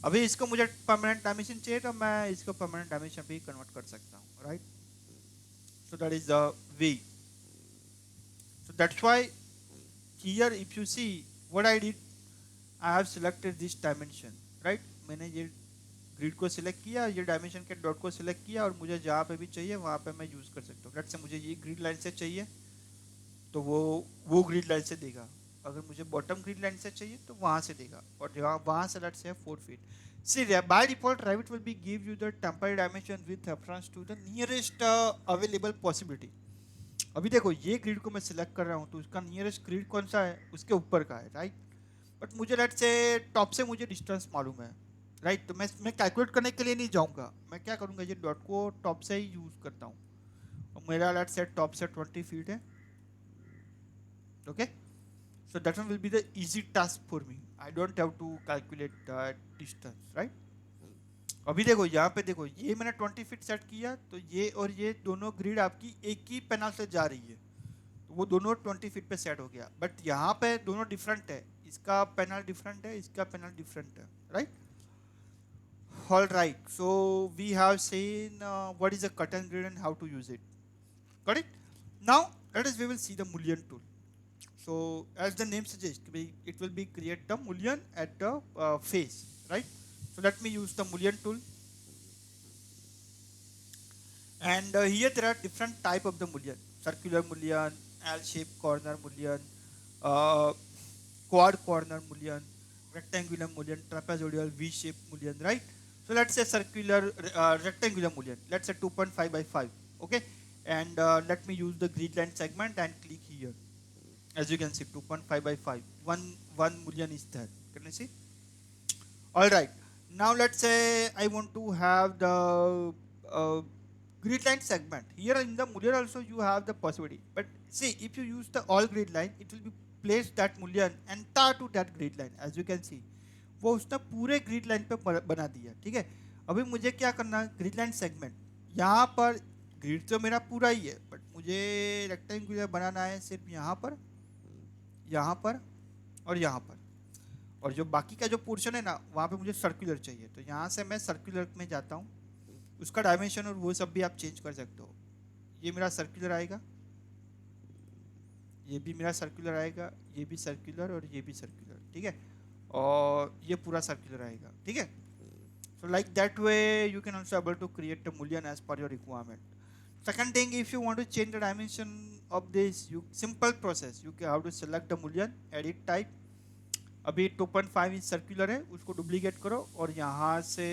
अभी इसको मुझे परमानेंट डायमेंशन चाहिए तो मैं इसको परमानेंट डायमेंशन भी कन्वर्ट कर सकता हूँ, right? So that is the way. So that's why here if you see what I did, I have selected this dimension, right? मैंने ये ग्रिड को सिलेक्ट किया, ये डायमेंशन के डॉट को सिलेक्ट किया, और मुझे जहाँ पे भी चाहिए वहाँ पे मैं यूज़ कर सकता हूँ। लेट्स से मुझे ये ग्रिड लाइन से चाहिए तो वो ग्रिड लाइन से देगा, अगर मुझे बॉटम ग्रिड लाइन से चाहिए तो वहाँ से देगा, और वहाँ से लेट्स से 4 feet. See, by default Revit will be give you the temporary dimension with reference to the nearest available possibility. अभी देखो ये ग्रिड को मैं सिलेक्ट कर रहा हूँ तो उसका नियरेस्ट ग्रिड कौन सा है, उसके ऊपर का है, राइट? बट मुझे लेट्स से टॉप से मुझे डिस्टेंस मालूम है, राइट? तो मैं कैलकुलेट करने के लिए नहीं जाऊँगा, मैं क्या करूँगा, ये डॉट को टॉप से ही यूज़ करता हूँ, और मेरा लेट्स से टॉप से 20 feet है, okay? So that one will be the easy task for me. I don't have to calculate that distance, right? अभी देखो यहाँ पे देखो, ये मैंने 20 feet सेट किया तो ये और ये दोनों ग्रिड आपकी एक ही पैनल से जा रही है, तो वो दोनों 20 feet पे सेट हो गया। बट यहाँ पे दोनों डिफरेंट है, इसका पैनल डिफरेंट है, इसका पैनल डिफरेंट है, right? All right, so we have seen what is a cut and grid and how to use it. Got it? Now let us we will see the mullion tool. So as the name suggests, it will be create the mullion at the face, right? So let me use the mullion tool, and here there are different type of the mullion: circular mullion, L-shaped corner mullion, uh, quad corner mullion, rectangular mullion, trapezoidal, V-shaped mullion, right? So let's say circular rectangular mullion. Let's say 2.5 by 5. Okay, and let me use the grid line segment and click here. As you can see, 2.5 by 5. One mullion is there. Can you see? All right. Now let's say I want to have the grid line segment. Here in the mullion also you have the possibility. But see, if you use the all grid line, it will be placed that mullion entire to that grid line. As you can see, वो उसने पूरे grid line पे बना दिया. ठीक है. अभी मुझे क्या करना है? Grid line segment. यहाँ पर ग्रिड तो मेरा पूरा ही है, बट मुझे रेक्टेंगुलर बनाना है सिर्फ यहाँ पर और यहाँ पर. और जो बाकी का जो पोर्शन है ना, वहाँ पे मुझे सर्कुलर चाहिए. तो यहाँ से मैं सर्कुलर में जाता हूँ. उसका डायमेंशन और वो सब भी आप चेंज कर सकते हो. ये मेरा सर्कुलर आएगा, ये भी मेरा सर्कुलर आएगा, ये भी सर्कुलर और ये भी सर्कुलर. ठीक है. और ये पूरा सर्कुलर आएगा. ठीक है. So like that way you can also able to create a mullion as per your requirement. Second thing, if you want to change the dimension of this, you simple process. You have to select the mullion, edit type. अभी 2.5 inch circular है, उसको duplicate करो और यहाँ से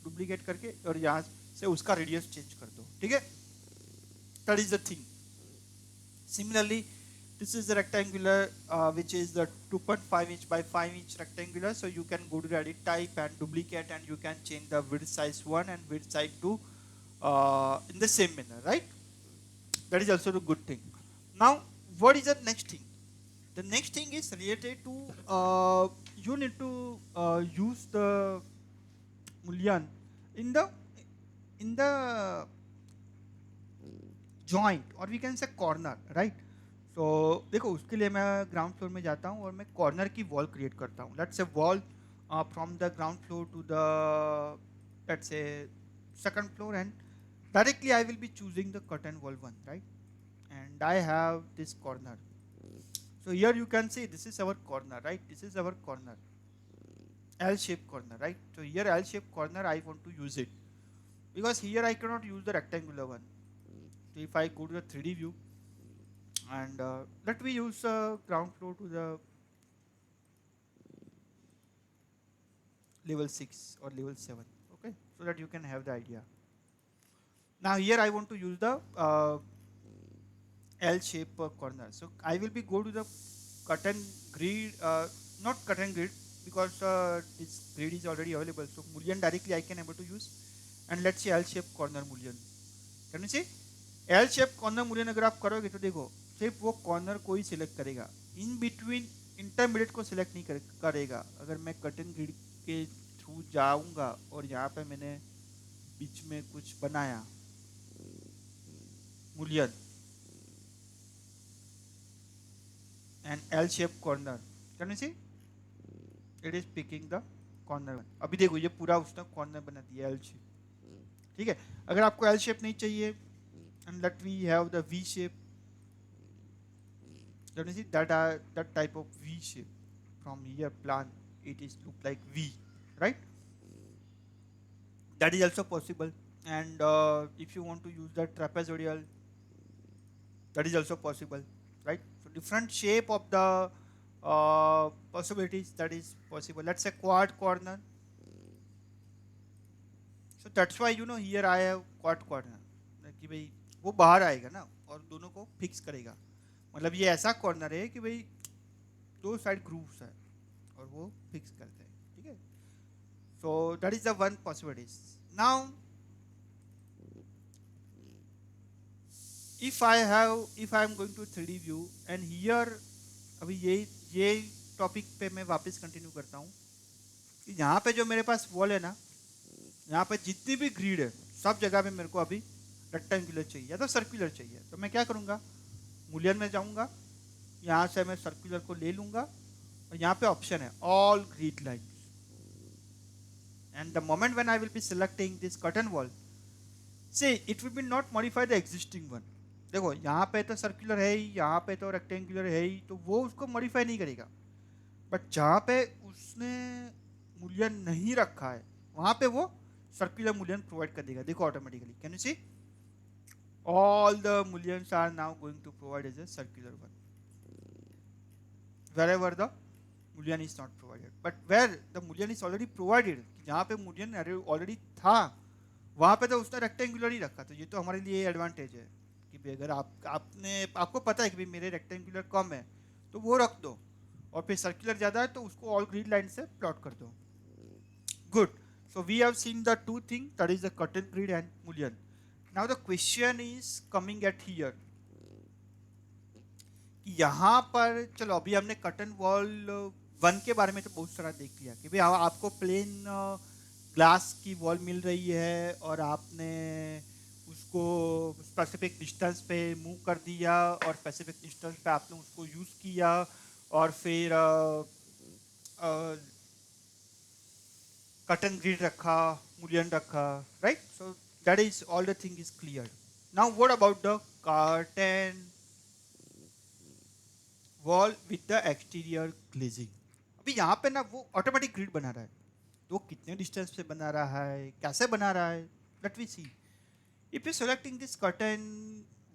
duplicate करके और यहाँ से उसका रेडियस चेंज कर दो. ठीक है. That is the thing. Similarly, this is the rectangular which is the 2.5 inch by 5 inch rectangular. So you can go to the edit type and duplicate, and you can change the width size 1 and width size 2 in the same manner, right? That is also the good thing. Now what is the next thing? The next thing is related to you need to use the mullion in the joint, or we can say corner, right? So देखो, उसके लिए मैं ground floor में जाता हूँ और मैं corner की वॉल क्रिएट करता हूँ. Let's say wall from the ground floor to the let's say second floor, and directly I will be choosing the curtain wall one, right? And I have this corner. So here you can see this is our corner, right? This is our corner, L-shaped corner, right? So here L-shaped corner I want to use it because here I cannot use the rectangular one. So if I go to the 3D view and let me use ground floor to the level 6 or level 7, okay, so that you can have the idea. Now here I want to use the L-shape corner. So I will be go to the curtain grid, not curtain grid because this grid is already available. So mullion directly I can able to use, and let's see L-shape corner mullion. Can you see? L-shape corner mullion अगर आप करोगे तो देखो सिर्फ वो corner को ही select करेगा, in between intermediate को सिलेक्ट नहीं करेगा. अगर मैं कर्टन ग्रिड के थ्रू जाऊंगा और यहाँ पे मैंने बीच में कुछ बनाया mullion and L-shaped corner, can you see? It is picking the corner. अभी देखो ये पूरा उसने कॉर्नर बना दिया L shape. ठीक है. अगर आपको L shape नहीं चाहिए, and let we have the V shape. Can you see that type of V shape from here plan? It is look like V, right? That is also possible. And if you want to use the trapezoidal, that is also possible, right? So different shape of the possibilities that is possible. Let's say quad corner. So that's why here I have quad corner कि भाई वो बाहर आएगा ना और दोनों को fix करेगा. मतलब ये ऐसा कॉर्नर है कि भाई दो साइड ग्रूव्स है और वो फिक्स करते हैं. ठीक है. सो that is the one possibilities. Now if I am going to 3D view and here अभी ये टॉपिक पे मैं वापस कंटिन्यू करता हूँ कि यहाँ पे जो मेरे पास वॉल है ना, यहाँ पे जितनी भी ग्रिड है सब जगह पे मेरे को अभी रेक्टेंगुलर चाहिए या तो सर्कुलर चाहिए. तो मैं क्या करूँगा, मूल्यन में जाऊँगा, यहाँ से मैं सर्कुलर को ले लूँगा और यहाँ पे ऑप्शन है all grid lines. And the moment when I will be selecting this curtain wall, see it will be not modify the existing one. देखो यहाँ पे तो सर्कुलर है ही, यहाँ पे तो रेक्टेंगुलर है ही, तो वो उसको मॉडिफाई नहीं करेगा। बट जहाँ पे उसने मूल्य नहीं रखा है वहाँ पे वो सर्कुलर मूल्य प्रोवाइड कर देगा। देखो automatically, can you see all the mullions are now going to provide as a circular one wherever the mullion is not provided, but where the mullion is already provided, जहाँ पे mullion already था वहाँ पे तो उसने rectangular ही रखा। तो ये तो हमारे लिए एडवांटेज है कि भाई अगर आपको पता है कि भाई मेरे रेक्टेंगुलर कम है तो वो रख दो, और फिर सर्कुलर ज़्यादा है तो उसको ऑल ग्रीड लाइन से प्लॉट कर दो। Good, so we have seen the two things, that is the curtain grid and mullion. Now the question is coming at here कि यहाँ पर चलो अभी हमने कर्टन वॉल वन के बारे में तो बहुत सारा देख लिया कि भाई आपको प्लेन ग्लास की वॉल मिल रही है और आपने उसको स्पेसिफिक डिस्टेंस पे मूव कर दिया और स्पेसिफिक डिस्टेंस पे आपने उसको यूज़ किया और फिर कर्टन ग्रिड रखा, मूल्यन रखा, right? So that is all the thing is clear. Now what about the curtain wall with the exterior glazing? अभी यहाँ पे ना वो ऑटोमेटिक ग्रिड बना रहा है, तो वो कितने डिस्टेंस पे बना रहा है, कैसे बना रहा है, let we see. If you selecting this curtain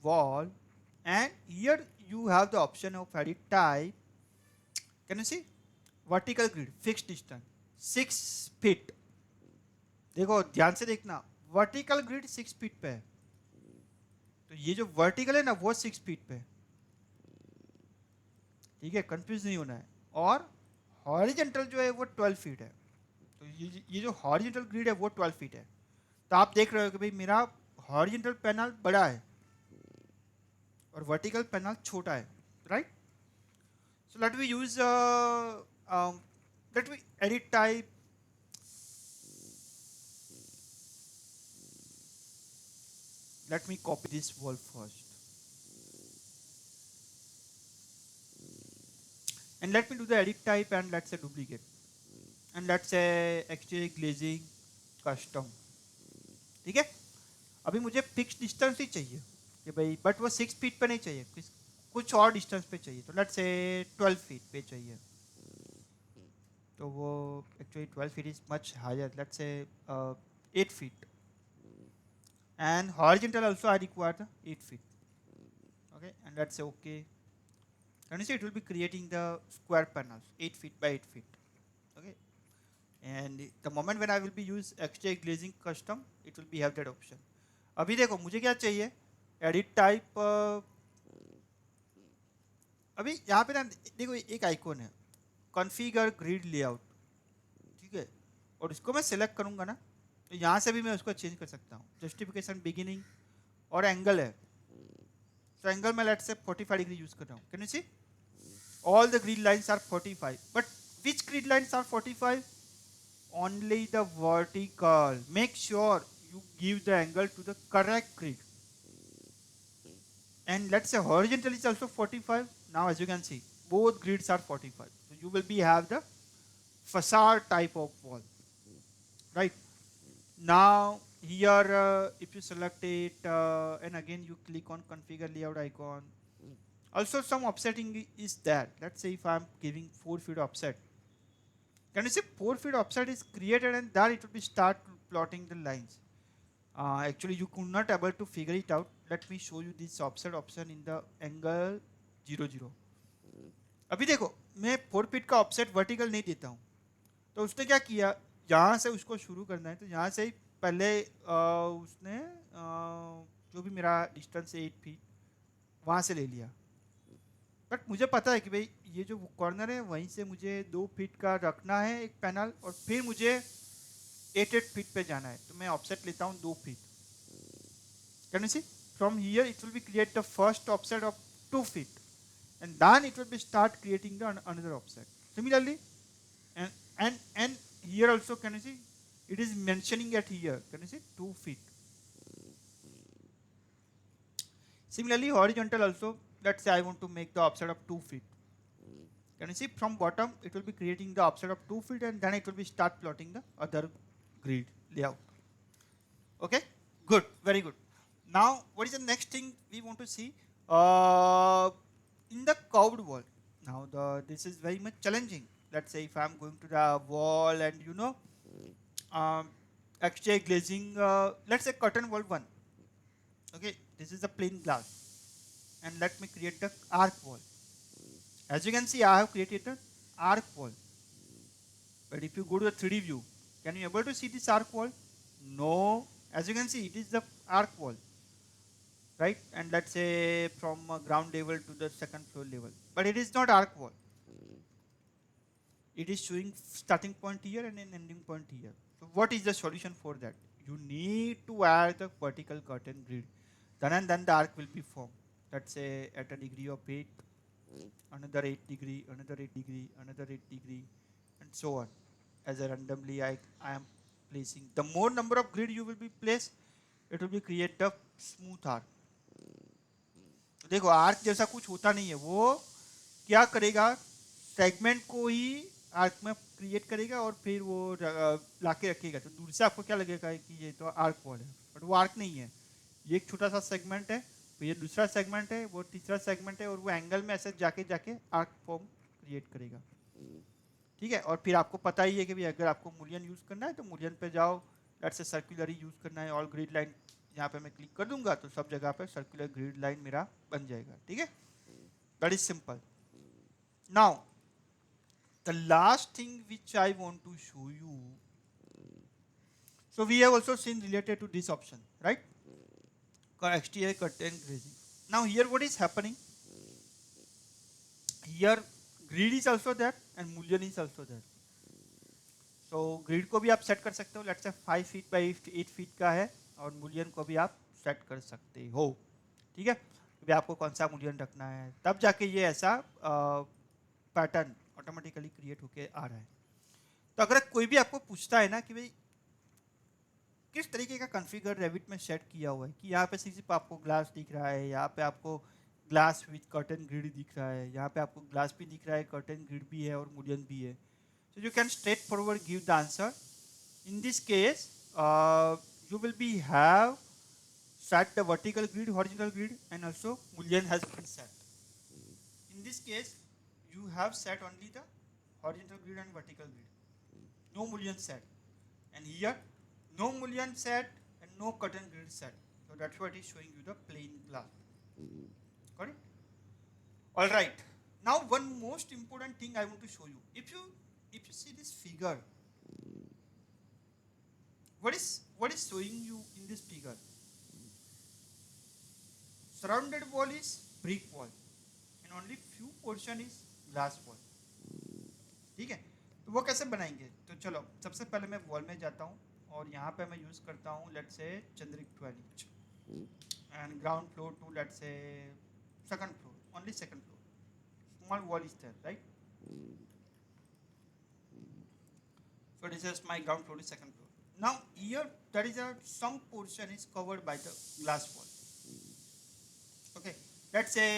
wall and here you have the option of edit type, can you see vertical grid fixed distance 6 feet। देखो ध्यान से देखना, वर्टिकल ग्रिड 6 फीट पे है, तो ये जो वर्टिकल है ना वो 6 फीट पे है, ठीक है, कंफ्यूज नहीं होना है। और हॉरिजेंटल जो है वो 12 फीट है, तो ये जो हॉरिजेंटल ग्रिड है वो 12 फीट है। तो आप देख रहे हो कि भाई मेरा हॉरिजेंटल पैनल बड़ा है और वर्टिकल पैनल छोटा है, right? So let we use let we edit type, let me copy this wall first and let me do the edit type and let's say duplicate and let's say exterior glazing custom, ठीक है? अभी मुझे fix distance ही चाहिए कि भाई, but वो 6 feet पे नहीं चाहिए, कुछ और डिस्टेंस पे चाहिए, तो लेट्स से 12 फीट पे चाहिए। तो वो actually 12 feet is much higher, let's say 8 feet and horizontal also I require the 8 feet, okay, and let's say okay, and you see it will be creating the square panels 8 feet by 8 feet, okay, and the moment when I will be use exterior glazing custom it will be have that option। अभी देखो मुझे क्या चाहिए, edit type, अभी यहाँ पे ना देखो एक आइकॉन है कॉन्फ़िगर ग्रिड लेआउट, ठीक है, और इसको मैं सिलेक्ट करूँगा ना तो यहाँ से भी मैं उसको चेंज कर सकता हूँ। जस्टिफिकेशन बिगिनिंग और एंगल है, तो एंगल में लेट्स से 45 डिग्री यूज कर रहा हूँ। Can you see all the grid lines are 45, but which grid lines are 45? Only the vertical. Make sure you give the angle to the correct grid, and let's say horizontal is also 45. Now as you can see both grids are 45, so you will be have the facade type of wall, right? Now here if you select it and again you click on configure layout icon, also some offsetting is there. Let's say if I'm giving 4 feet offset, can you see 4 feet offset is created and then it will be start plotting the lines. Actually you could not able to figure it out. Let me show you this offset option in the angle 00। अभी देखो मैं 4 feet का offset vertical नहीं देता हूँ, तो उसने क्या किया, यहाँ से उसको शुरू करना है तो यहाँ से ही पहले उसने जो भी मेरा डिस्टेंस है 8 फीट वहाँ से ले लिया, बट मुझे पता है कि भाई ये जो कॉर्नर है वहीं से मुझे 2 फीट का रखना है एक पैनल और फिर मुझे 8 फीट पे जाना है, तो मैं ऑफसेट लेता हूँ 2 feet. Can you see from here it will be create the first offset of 2 feet and then it will be start creating the another offset. Similarly, and here also can you see it is mentioning at here, can you see 2 feet. Similarly horizontal also, let's say I want to make the offset of 2 feet, can you see from bottom it will be creating the offset of 2 feet and then it will be start plotting the other grid layout. Okay, good, very good. Now what is the next thing we want to see? uh, in the curved wall, now this is very much challenging. Let's say if I'm going to the wall and um, exterior glazing, let's say curtain wall 1. Okay, this is a plain glass, and let me create the arc wall. As you can see, I have created an arc wall. But if you go to the 3D view, can you able to see this arc wall? No. As you can see, it is the arc wall, right? And let's say from ground level to the second floor level. But it is not arc wall. It is showing starting point here and an ending point here. So what is the solution for that? You need to add the vertical curtain grid. Then and then the arc will be formed. Let's say at a degree of 8, another 8 degree, another 8 degree, another 8 degree, and so on. As a randomly I am placing. The more number of grid you will be placed, it will be create a smooth arc. देखो arc जैसा कुछ होता नहीं है, वो क्या करेगा, segment को ही आर्क में क्रिएट करेगा और फिर वो लाके रखेगा. तो दूर से आपको क्या लगेगा कि ये तो आर्क वॉल है, बट वो आर्क नहीं है. ये एक छोटा सा सेगमेंट है, फिर ये दूसरा सेगमेंट है, वो तीसरा सेगमेंट है, और वो एंगल में ऐसे जाके जाके आर्क फॉर्म क्रिएट करेगा. ठीक है. और फिर आपको पता ही है कि भाई अगर आपको मूलियन यूज करना है तो मूलियन पे जाओ. Let's say circular he use करना है. ऑल ग्रिड लाइन यहाँ पे मैं क्लिक कर दूंगा तो सब जगह पे सर्कुलर ग्रिड लाइन मेरा बन जाएगा. ठीक है. That is simple. Now the last thing which I want to show you. So we have also seen related to this option, right? Exterior curtain glazing. Now here what is happening? Here grid is also there and mullion is also there. So grid को भी आप set कर सकते हो. Let's say 5 feet by 8 feet का है, और मूलियन को भी आप सेट कर सकते हो. ठीक है. अभी आपको कौन सा मूलियन रखना है, तब जाके ये ऐसा पैटर्न ऑटोमेटिकली क्रिएट होके आ रहा है. तो अगर कोई भी आपको पूछता है ना कि भाई किस तरीके का कॉन्फ़िगर रेविट में सेट किया हुआ है, कि यहाँ पे सिर्फ आपको ग्लास दिख रहा है, यहाँ पे आपको ग्लास विथ कर्टन ग्रिड दिख रहा है, यहाँ पे आपको ग्लास भी दिख रहा है, कर्टन ग्रिड भी है और मूलियन भी है. So you can straightforward give the answer. In this case, you will be have set the vertical grid, horizontal grid, and also mullion has been set. In this case, you have set only the horizontal grid and vertical grid. No mullion set. And here, no mullion set and no curtain grid set. So that's what is showing you the plain glass. Got it? All right. Now one most important thing I want to show you. If you see this figure, what is showing you in this figure? Surrounded wall is brick wall and only few portion is glass wall. ठीक है. तो वो कैसे बनाएंगे? तो चलो सबसे पहले मैं वॉल में जाता हूँ और यहाँ पे मैं यूज करता हूँ लेट्स से चंद्रिक 12 inch and ground floor to let's say second floor, only second floor. Small wall is there, right? So this is my ground floor to second floor. Now here there is some portion is covered by the glass wall. Okay, let's say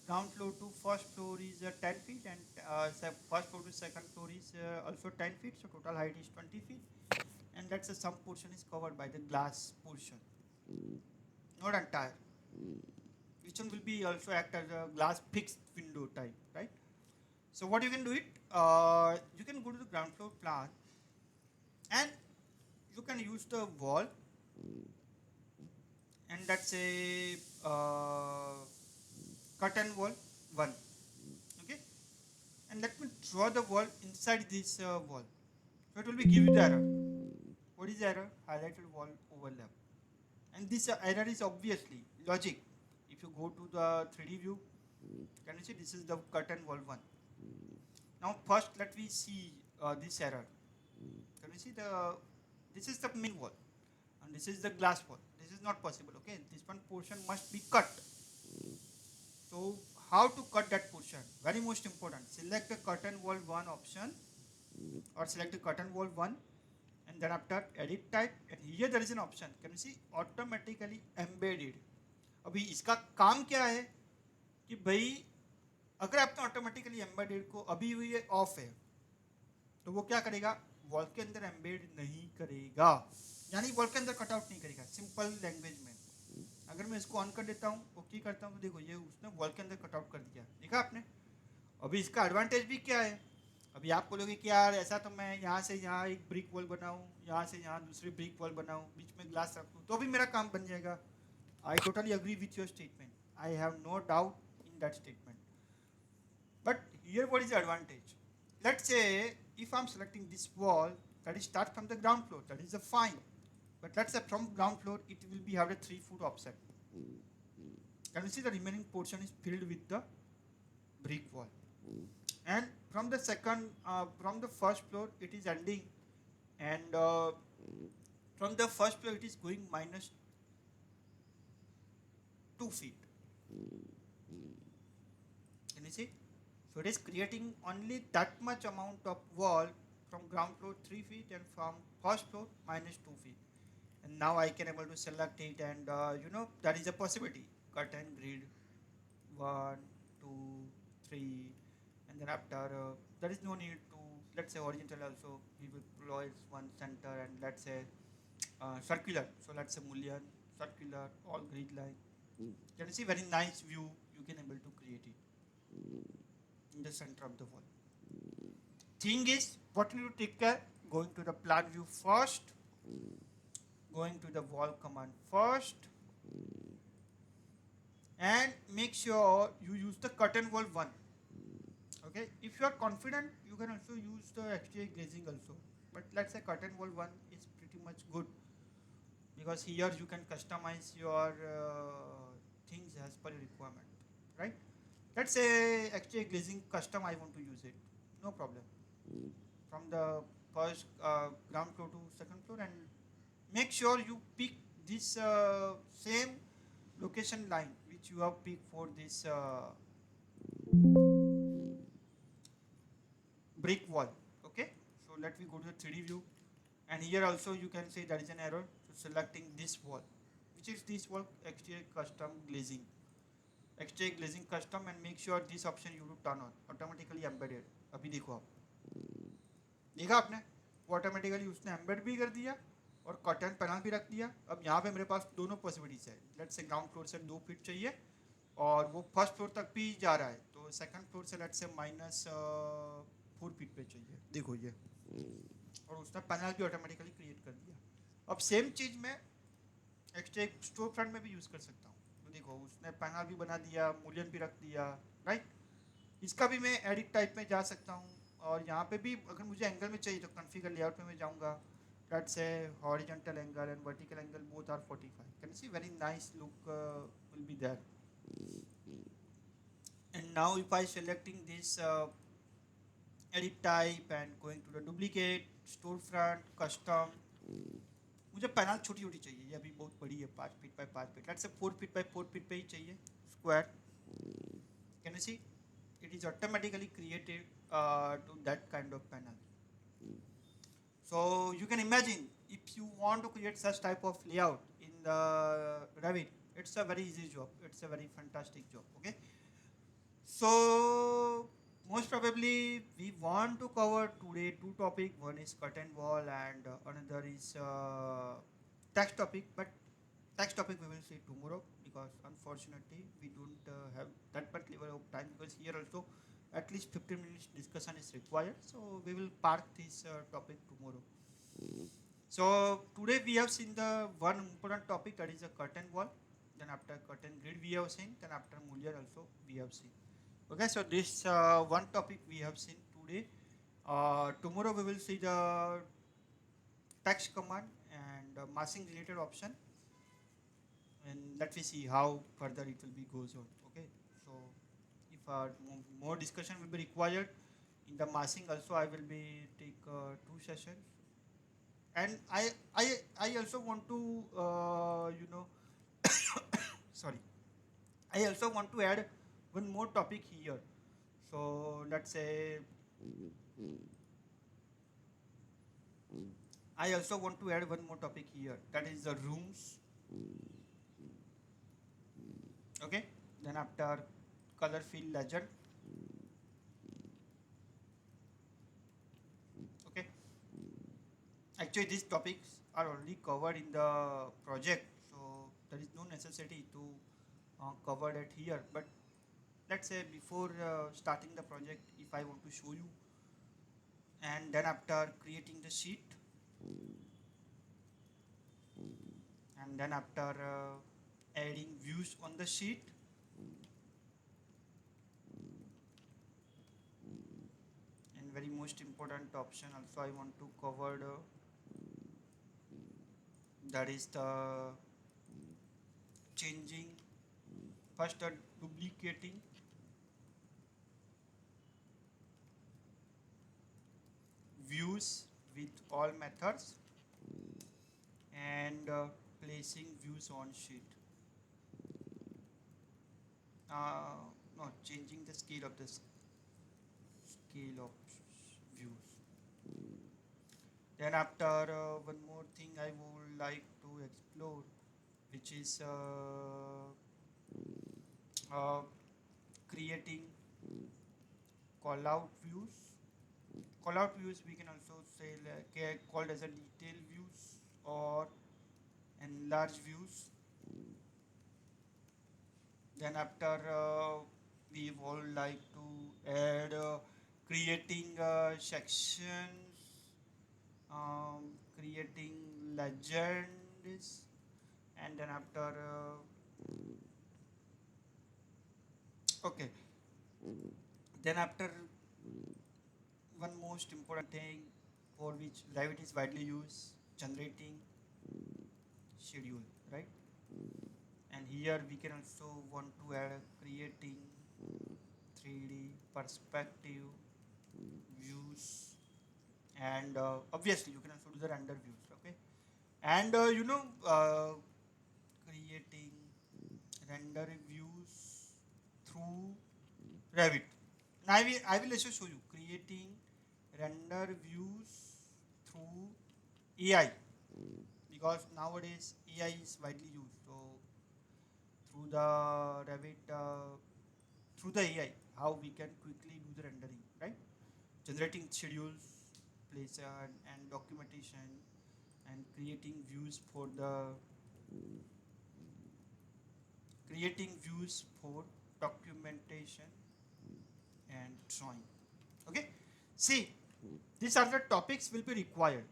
ground floor to first floor is 10 feet and first floor to second floor is also 10 feet. So total height is 20 feet. And let's say some portion is covered by the glass portion. Not entire. Which one will be also act as a glass fixed window type, right? So what you can do it, you can go to the ground floor plan and you can use the wall and let's say curtain wall 1. Okay, and let me draw the wall inside this wall. So it will be give you the error. What is the error? Highlighted wall overlap. And this error is obviously logic. If you go to the 3D view, can you see this is the curtain wall 1. Now first let me see this error. Can you see this is the main wall and this is the glass wall. This is not possible. Okay, this one portion must be cut. So how to cut that portion? Very most important. Select the curtain wall 1 option or select the curtain wall 1 and then after edit type and here there is an option. Can you see automatically embedded. अभी इसका काम क्या है कि भाई अगर आपने automatically embedded को अभी ये ऑफ है तो वो क्या करेगा, वॉल के अंदर एम्बेड नहीं करेगा, यानी वॉल के अंदर कटआउट नहीं करेगा. सिंपल लैंग्वेज में अगर मैं इसको ऑन कर देता हूँ, ओके करता हूँ, तो देखो ये उसने वॉल के अंदर कटआउट कर दिया, देखा आपने। अभी इसका एडवांटेज भी क्या है, अभी आप बोलोगे कि यार ऐसा तो मैं यहाँ से यहाँ एक ब्रिक वॉल बनाऊँ, यहाँ से यहाँ दूसरी ब्रिक वॉल बनाऊँ, बीच में ग्लास रखूँ, तो भी मेरा काम बन जाएगा। I totally agree with your statement, I have no doubt in that statement. But here what is the advantage? Let's say if I'm selecting this wall that is start from the ground floor, that is a fine. But let's say from ground floor it will be have a 3 foot offset. Can you see the remaining portion is filled with the brick wall? And from the from the first floor it is ending, and from the first floor it is going minus 2 feet. Can you see? So it is creating only that much amount of wall from ground floor 3 feet and from first floor minus 2 feet. And now I can able to select it, and that is a possibility. Cut and grid 1, 2, 3, and then after there is no need to, let's say horizontal also we will place one center, and let's say circular. So let's say mullion circular all grid line. Can you see very nice view you can able to create it in the center of the wall. Thing is, what you take care, going to the plan view first, going to the wall command first, and make sure you use the curtain wall 1. Okay, if you are confident, you can also use the exterior glazing also. But let's say curtain wall 1 is pretty much good, because here you can customize your things as per your requirement, right? Let's say exterior glazing custom, I want to use it, no problem. From the first ground floor to second floor, and make sure you pick this same location line which you have picked for this brick wall. Okay, so let me go to the 3D view, and here also you can say there is an error. So selecting this wall, which is this wall exterior custom glazing, exterior glazing custom, and make sure this option you turn on, automatically embedded. अभी देखो आप, देखा आपने, वो automatically उसने embed भी कर दिया और कर्टन पैनल भी रख दिया. अब यहाँ पे मेरे पास दोनों पॉसिबिलिटीज है. लेट्स से ग्राउंड फ्लोर से 2 फीट चाहिए और वो फर्स्ट फ्लोर तक भी जा रहा है, तो सेकंड फ्लोर से लेट्स से माइनस 4 फीट पे चाहिए. देखो ये, और उसने पैनल भी ऑटोमेटिकली क्रिएट कर दिया. अब सेम चीज़ मैं एक्स्ट्रा स्टोर फ्रंट में भी यूज़ कर सकता हूँ. तो देखो उसने पैनल भी बना दिया, मूल्यन भी रख दिया, राइट. इसका भी मैं एडिट टाइप में जा सकता हूँ, और यहाँ पे भी अगर मुझे एंगल में चाहिए तो कॉन्फ़िगर लेआउट में मैं जाऊँगा. Let's say horizontal angle and vertical angle both are 45. Can see very nice look will be there. And now if I selecting this edit type and going to the duplicate, storefront, custom, मुझे panel छोटी छोटी चाहिए. ये अभी बहुत बड़ी है, 5 feet by 5 feet, let's say 4 feet by 4 feet पे ही चाहिए square. Can you see, it is automatically created to that kind of panel. So you can imagine if you want to create such type of layout in the Revit, it's a very easy job, it's a very fantastic job. Okay, so most probably we want to cover today 2 topic. One is curtain wall and another is text topic, but text topic we will see tomorrow, because unfortunately we don't have that much level of time, because here also at least 15 minutes discussion is required. So we will park this topic tomorrow. So today we have seen the one important topic, that is a curtain wall. Then after curtain grid we have seen, then after Mullier also we have seen. Okay, so this one topic we have seen today. Tomorrow we will see the text command and masking related option, and let me see how further it will be goes on. Okay, so if more discussion will be required in the masking also, I will be take 2 sessions. And I also want to sorry, I also want to add one more topic here. So let's say I also want to add one more topic here, that is the rooms. Okay, then after color fill legend. Okay, actually these topics are already covered in the project, so there is no necessity to cover it here. But let's say before starting the project, if I want to show you, and then after creating the sheet, and then after adding views on the sheet, and very most important option also I want to cover that is the changing, first duplicating views with all methods, and placing views on sheet. No, changing the scale of the scale of views. Then after one more thing I would like to explore, which is creating call out views. Call out views we can also say like, called as a detail views or enlarge views. Then after we would like to add creating sections, creating legends, and then after okay, then after one most important thing for which Revit is widely used, generating schedule, right? And here we can also want to add creating 3D perspective views, and obviously you can also do the render views, okay? And creating render views through Revit. Now I will also show you creating render views through AI, because nowadays AI is widely used. So through the Revit, through the AI, how we can quickly do the rendering, right? Generating schedules, place and documentation, and creating views for documentation and drawing. Okay, see, these are the topics will be required.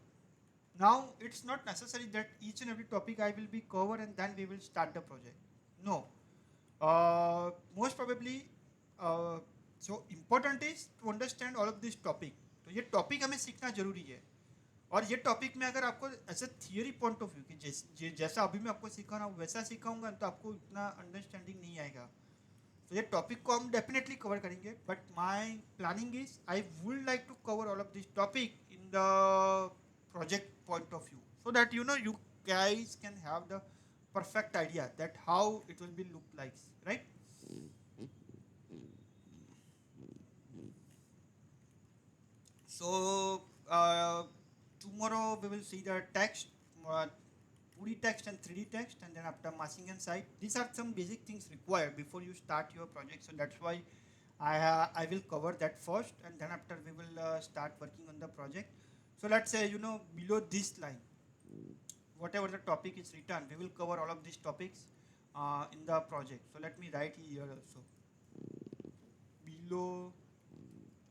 Now it's not necessary that each and every topic I will be cover and then we will start the project. No, most probably uh, so important is to understand all of this topic. तो ये topic हमें सीखना जरूरी है, और ये topic में अगर आपको as a theory point of view कि जैसा अभी मैं आपको सिखा रहा हूँ वैसा सिखाऊंगा तो आपको इतना अंडरस्टैंडिंग नहीं आएगा. तो ये टॉपिक को हम डेफिनेटली कवर करेंगे, but my planning is I would like to cover all of this topic in the project point of view, so that you guys can have the perfect idea that how it will be look like, right? So tomorrow we will see the text, 2D text and 3D text, and then after masking and site. These are some basic things required before you start your project. So that's why I will cover that first, and then after we will start working on the project. So let's say below this line, whatever the topic is written, we will cover all of these topics in the project. So let me write here also. Below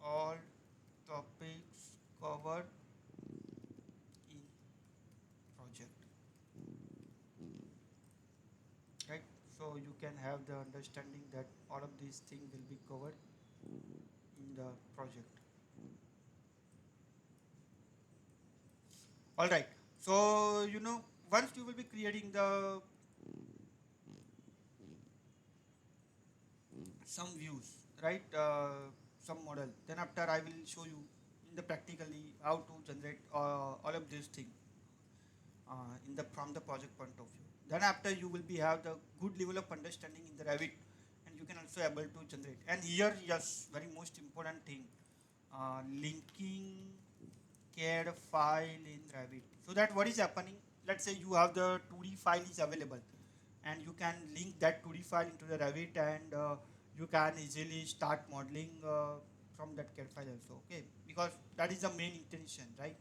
all topics covered in project, right? So you can have the understanding that all of these things will be covered in the project. All right. So once you will be creating the some views, right? Some model. Then after I will show you in the practically how to generate all of these things in the from the project point of view. Then after you will be have the good level of understanding in the Revit, and you can also able to generate. And here, yes, very most important thing, linking CAD file in Revit. So that what is happening? Let's say you have the 2D file is available, and you can link that 2D file into the Revit, and you can easily start modeling from that CAD file also. Okay, because that is the main intention, right?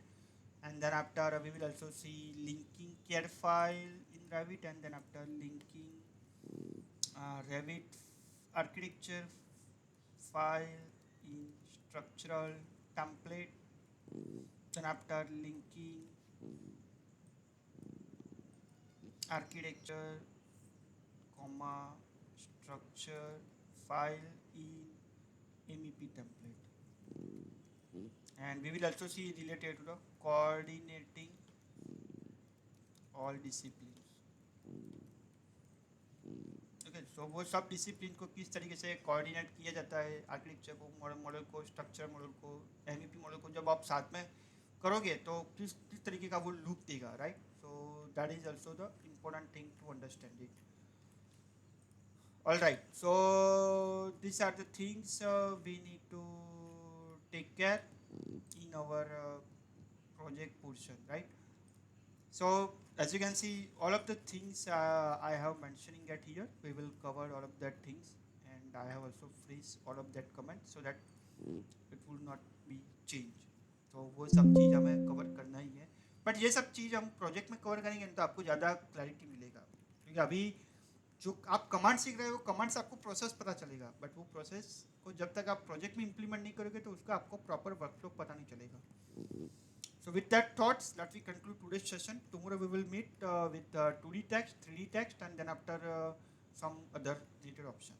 and then after we will also see linking care file in Revit, and then after linking Revit architecture file in structural template, then after linking architecture comma structure file in MEP template, and we will also see related to the coordinating all disciplines. Okay so वो सब discipline को किस तरीके से coordinate किया जाता है, architecture को, मॉडल को, स्ट्रक्चर मॉडल को, एमईपी मॉडल को जब आप साथ में करोगे तो किस किस तरीके का वो लुक देगा, right? So that is also the important thing to understand it. All right, so these are the things we need to take care in our project portion, right? So as you can see, all of the things I have mentioning at here, we will cover all of that things, and I have also freeze all of that comment so that it will not be changed. तो वो सब चीज़ हमें cover करना ही है, but ये सब चीज़ हम project में कवर करेंगे तो आपको ज़्यादा क्लैरिटी मिलेगा, क्योंकि अभी जो आप कमांड सीख रहे हो कमांड से आपको प्रोसेस पता चलेगा, बट वो प्रोसेस को जब तक आप प्रोजेक्ट में इंप्लीमेंट नहीं करोगे तो उसका आपको प्रॉपर वर्कफ्लो पता नहीं चलेगा. So with that thoughts, let we conclude today's session. Tomorrow we will meet with 2D text, 3D text, and then after some other related option.